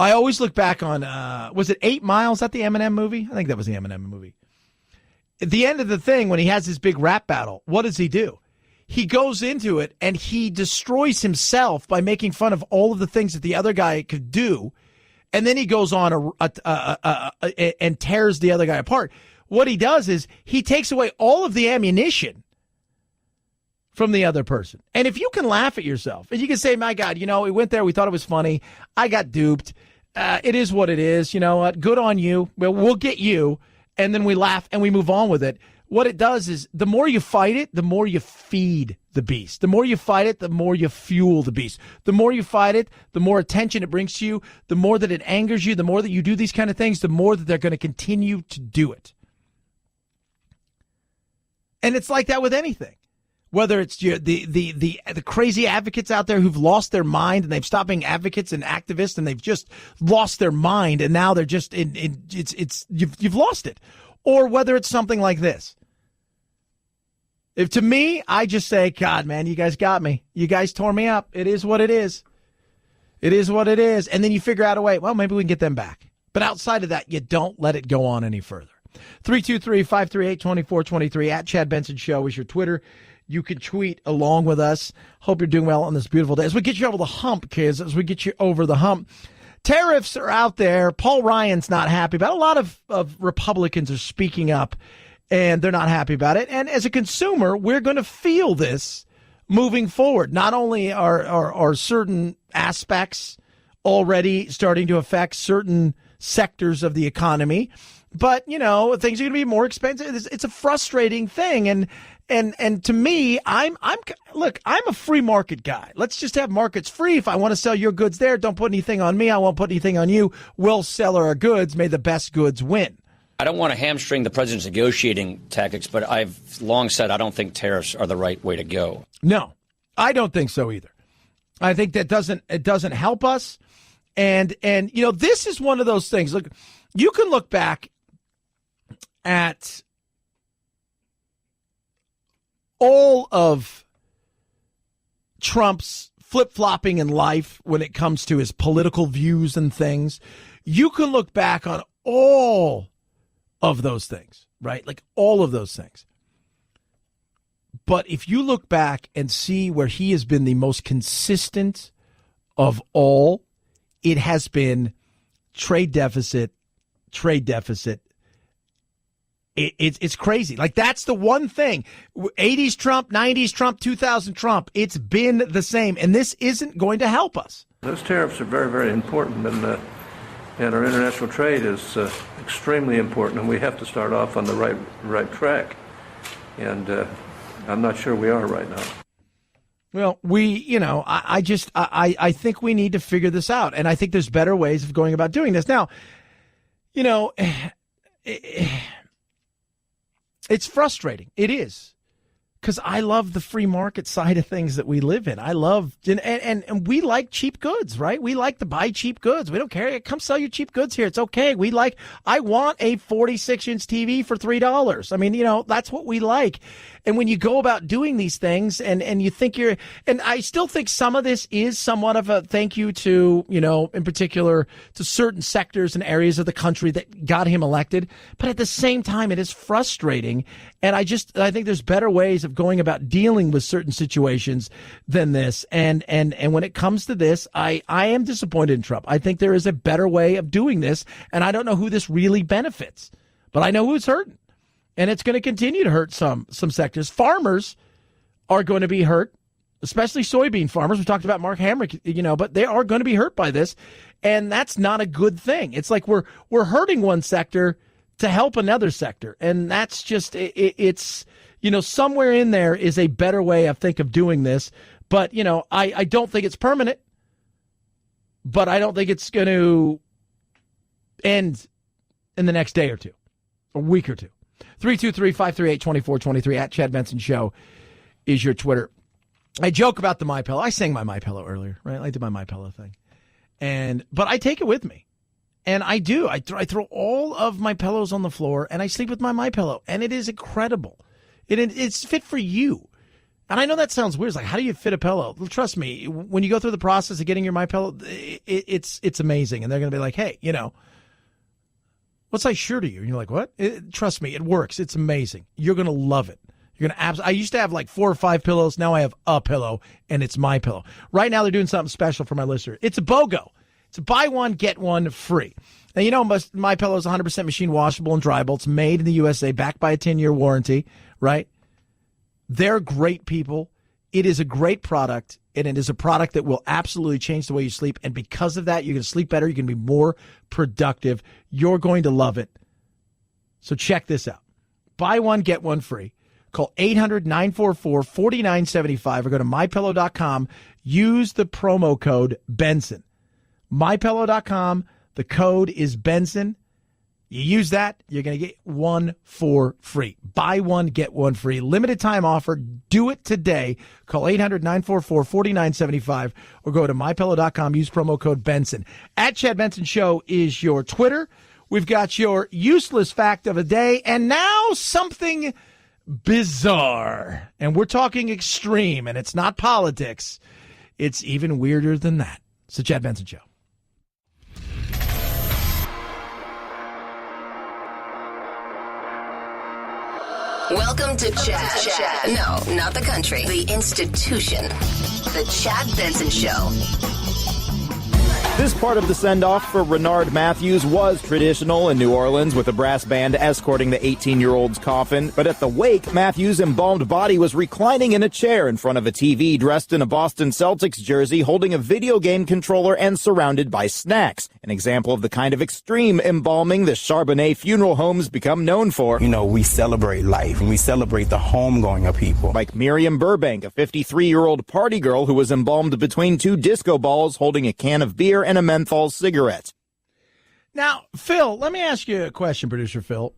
I always look back on, was it 8 Mile? Is that the Eminem movie? I think that was the Eminem movie. At the end of the thing, when he has his big rap battle, what does he do? He goes into it and he destroys himself by making fun of all of the things that the other guy could do. And then he goes on and tears the other guy apart. What he does is he takes away all of the ammunition from the other person. And if you can laugh at yourself and you can say, my God, we went there. We thought it was funny. I got duped. It is what it is. You know what? Good on you. Well, we'll get you. And then we laugh and we move on with it. What it does is the more you fight it, the more you feed the beast. The more you fight it, the more you fuel the beast. The more you fight it, the more attention it brings to you, the more that it angers you, the more that you do these kind of things, the more that they're going to continue to do it. And it's like that with anything. Whether it's the crazy advocates out there who've lost their mind and they've stopped being advocates and activists and they've just lost their mind and now they're just you've lost it, or whether it's something like this. If to me, I just say, God, man, you guys got me. You guys tore me up. It is what it is. It is what it is. And then you figure out a way. Well, maybe we can get them back. But outside of that, you don't let it go on any further. 323-538-2423 at Chad Benson Show is your Twitter. You can tweet along with us. Hope you're doing well on this beautiful day. As we get you over the hump, kids, as we get you over the hump, tariffs are out there. Paul Ryan's not happy about it. A lot of Republicans are speaking up, and they're not happy about it. And as a consumer, we're going to feel this moving forward. Not only are certain aspects already starting to affect certain sectors of the economy, but, things are going to be more expensive. It's a frustrating thing. And to me, I'm a free market guy. Let's just have markets free. If I want to sell your goods there, don't put anything on me. I won't put anything on you. We'll sell our goods. May the best goods win. I don't want to hamstring the president's negotiating tactics, but I've long said I don't think tariffs are the right way to go. No, I don't think so either. I think that it doesn't help us. And this is one of those things. Look, you can look back at all of Trump's flip-flopping in life when it comes to his political views and things. You can look back on all of those things, right? Like all of those things. But if you look back and see where he has been the most consistent of all, it has been trade deficit. It's crazy. Like, that's the one thing. 80s Trump, 90s Trump, 2000 Trump. It's been the same. And this isn't going to help us. Those tariffs are very, very important. And our international trade is extremely important. And we have to start off on the right track. And I'm not sure we are right now. Well, I think we need to figure this out. And I think there's better ways of going about doing this. Now, it's frustrating. It is. Because I love the free market side of things that we live in. I love, and we like cheap goods, right? We like to buy cheap goods. We don't care. Come sell your cheap goods here. It's okay. I want a 46-inch TV for $3. I mean, that's what we like. And when you go about doing these things and you think and I still think some of this is somewhat of a thank you to, in particular to certain sectors and areas of the country that got him elected. But at the same time, it is frustrating. And I think there's better ways of going about dealing with certain situations than this. And when it comes to this, I am disappointed in Trump. I think there is a better way of doing this. And I don't know who this really benefits, but I know who's hurting. And it's going to continue to hurt some sectors. Farmers are going to be hurt, especially soybean farmers. We talked about Mark Hamrick, but they are going to be hurt by this. And that's not a good thing. It's like we're hurting one sector to help another sector. And that's just, it's, somewhere in there is a better way, I think, of doing this. But, I don't think it's permanent. But I don't think it's going to end in the next day or two, a week or two. 323-538-2423 at Chad Benson Show is your Twitter. I joke about the MyPillow. I sang my MyPillow earlier, right? I did my MyPillow thing. But I take it with me. And I do. I throw all of my pillows on the floor and I sleep with my MyPillow. And it is incredible. It's fit for you. And I know that sounds weird. It's like, how do you fit a pillow? Well, trust me, when you go through the process of getting your MyPillow, it's amazing. And they're going to be like, hey, what size shirt are you? And you're like, what? Trust me, it works. It's amazing. You're going to love it. I used to have like 4 or 5 pillows. Now I have a pillow, and it's my pillow. Right now they're doing something special for my listener. It's a BOGO. It's a buy one, get one free. Now, my pillow is 100% machine washable and dryable. It's made in the USA, backed by a 10-year warranty, right? They're great people. It is a great product, and it is a product that will absolutely change the way you sleep. And because of that, you're going to sleep better. You're going to be more productive. You're going to love it. So check this out. Buy one, get one free. Call 800-944-4975 or go to MyPillow.com. Use the promo code Benson. MyPillow.com. The code is Benson. You use that, you're going to get one for free. Buy one, get one free. Limited time offer. Do it today. Call 800-944-4975 or go to mypillow.com. Use promo code Benson. At Chad Benson Show is your Twitter. We've got your useless fact of the day, and now something bizarre. And we're talking extreme, and it's not politics. It's even weirder than that. It's the Chad Benson Show. Welcome to Chad. No, not the country. The institution. The Chad Benson Show. This part of the send-off for Renard Matthews was traditional in New Orleans, with a brass band escorting the 18-year-old's coffin. But at the wake, Matthews' embalmed body was reclining in a chair in front of a TV, dressed in a Boston Celtics jersey, holding a video game controller and surrounded by snacks. An example of the kind of extreme embalming the Charbonnet funeral homes become known for. You know, we celebrate life, and we celebrate the homegoing of people. Like Miriam Burbank, a 53-year-old party girl who was embalmed between two disco balls, holding a can of beer and a menthol cigarette. Now, Phil, let me ask you a question, producer Phil.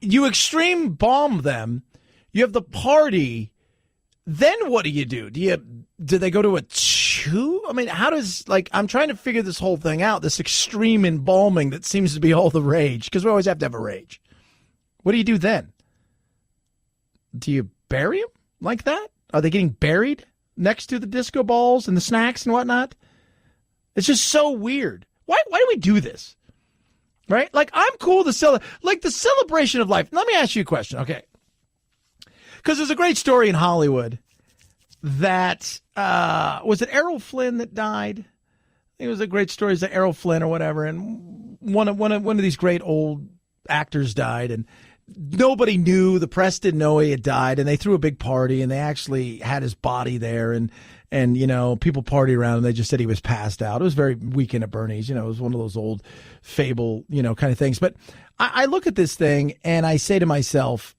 You extreme bomb them. You have the party. Then what do? Do they go to a chew? I mean, how does, I'm trying to figure this whole thing out, this extreme embalming that seems to be all the rage, because we always have to have a rage. What do you do then? Do you bury them like that? Are they getting buried next to the disco balls and the snacks and whatnot? It's just so weird. Why do we do this? Right? I'm cool to the celebration of life. Let me ask you a question, okay? Because there's a great story in Hollywood that, was it Errol Flynn that died? I think it was a great story. It's Errol Flynn or whatever, and one of these great old actors died, and nobody knew. The press didn't know he had died, and they threw a big party, and they actually had his body there, and people partied around, and they just said he was passed out. It was very Weekend at Bernie's. It was one of those old fable, kind of things. But I look at this thing, and I say to myself,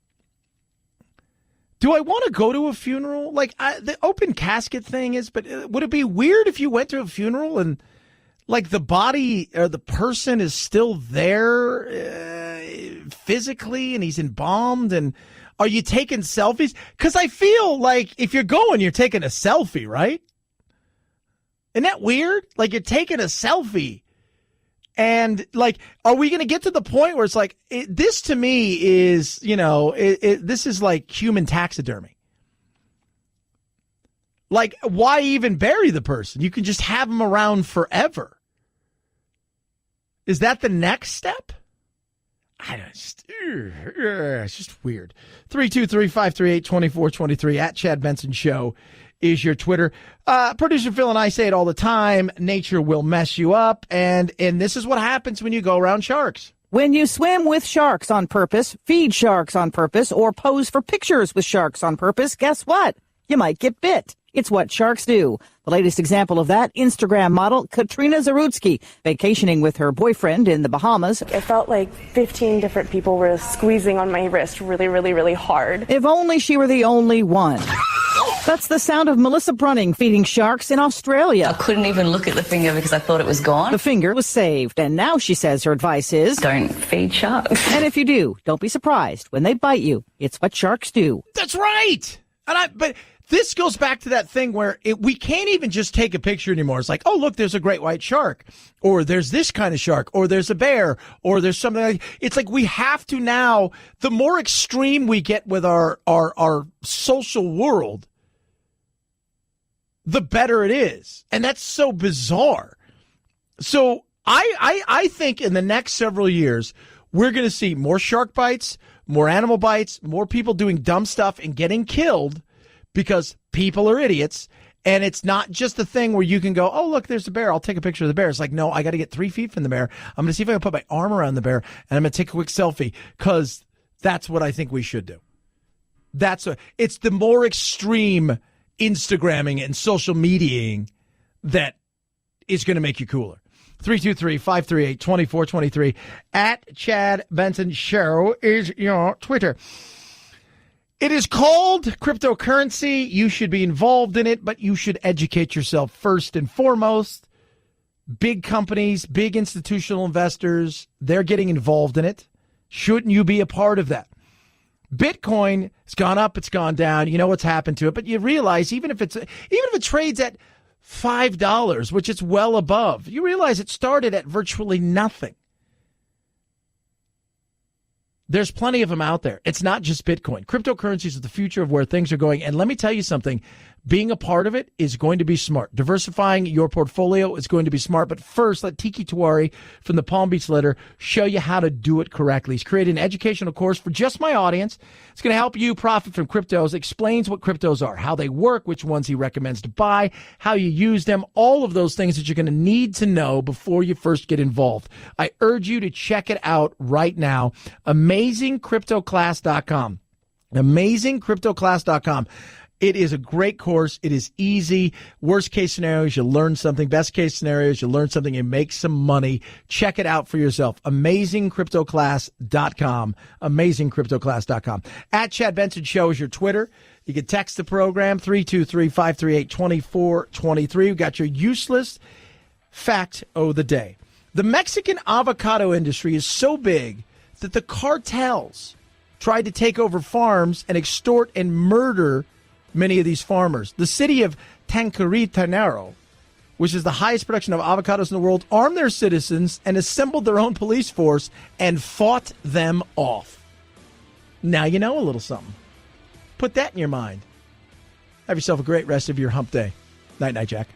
do I want to go to a funeral? The open casket thing is, but would it be weird if you went to a funeral and, the body or the person is still there physically, and he's embalmed, and are you taking selfies? Because I feel like if you're going, you're taking a selfie, right? Isn't that weird? You're taking a selfie. And, are we going to get to the point where it's this to me is, this is like human taxidermy. Why even bury the person? You can just have them around forever. Is that the next step? I don't, it's just weird. 323-538-2423 at Chad Benson Show is your Twitter. Producer Phil and I say it all the time. Nature will mess you up. And this is what happens when you go around sharks. When you swim with sharks on purpose, feed sharks on purpose, or pose for pictures with sharks on purpose, guess what? You might get bit. It's what sharks do. The latest example of that, Instagram model Katrina Zarutsky, vacationing with her boyfriend in the Bahamas. I felt like 15 different people were squeezing on my wrist really, really, really hard. If only she were the only one. That's the sound of Melissa Brunning feeding sharks in Australia. I couldn't even look at the finger because I thought it was gone. The finger was saved, and now she says her advice is, don't feed sharks. And if you do, don't be surprised when they bite you. It's what sharks do. That's right. But this goes back to that thing where we can't even just take a picture anymore. It's oh, look, there's a great white shark, or there's this kind of shark, or there's a bear, or there's something like. It's we have to now. The more extreme we get with our social world, the better it is, and that's so bizarre. So I think in the next several years we're going to see more shark bites, more animal bites, more people doing dumb stuff and getting killed. Because people are idiots, and it's not just a thing where you can go, oh, look, there's a bear. I'll take a picture of the bear. It's no, I got to get 3 feet from the bear. I'm going to see if I can put my arm around the bear, and I'm going to take a quick selfie, because that's what I think we should do. It's the more extreme Instagramming and social mediaing that is going to make you cooler. 323-538-2423 at Chad Benson Show is your Twitter. It is called cryptocurrency. You should be involved in it, but you should educate yourself first and foremost. Big companies, big institutional investors, they're getting involved in it. Shouldn't you be a part of that? Bitcoin has gone up, it's gone down. You know what's happened to it, but you realize even if it trades at $5, which it's well above, you realize it started at virtually nothing. There's plenty of them out there. It's not just Bitcoin. Cryptocurrencies is the future of where things are going. And let me tell you something. Being a part of it is going to be smart. Diversifying your portfolio is going to be smart. But first, let Tiki Tuari from the Palm Beach Letter show you how to do it correctly. He's created an educational course for just my audience. It's going to help you profit from cryptos, explains what cryptos are, how they work, which ones he recommends to buy, how you use them, all of those things that you're going to need to know before you first get involved. I urge you to check it out right now. AmazingCryptoClass.com. AmazingCryptoClass.com. It is a great course. It is easy. Worst case scenarios, you learn something. Best case scenarios, you learn something and make some money. Check it out for yourself. AmazingCryptoClass.com. AmazingCryptoClass.com. At Chad Benson Show is your Twitter. You can text the program, 323-538-2423. We've got your useless fact of the day. The Mexican avocado industry is so big that the cartels tried to take over farms and extort and murder many of these farmers. The city of Tanqueray, which is the highest production of avocados in the world, armed their citizens and assembled their own police force and fought them off. Now you know a little something. Put that in your mind. Have yourself a great rest of your hump day. Night, night, Jack.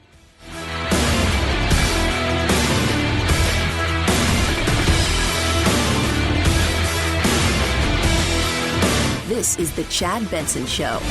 This is the Chad Benson Show.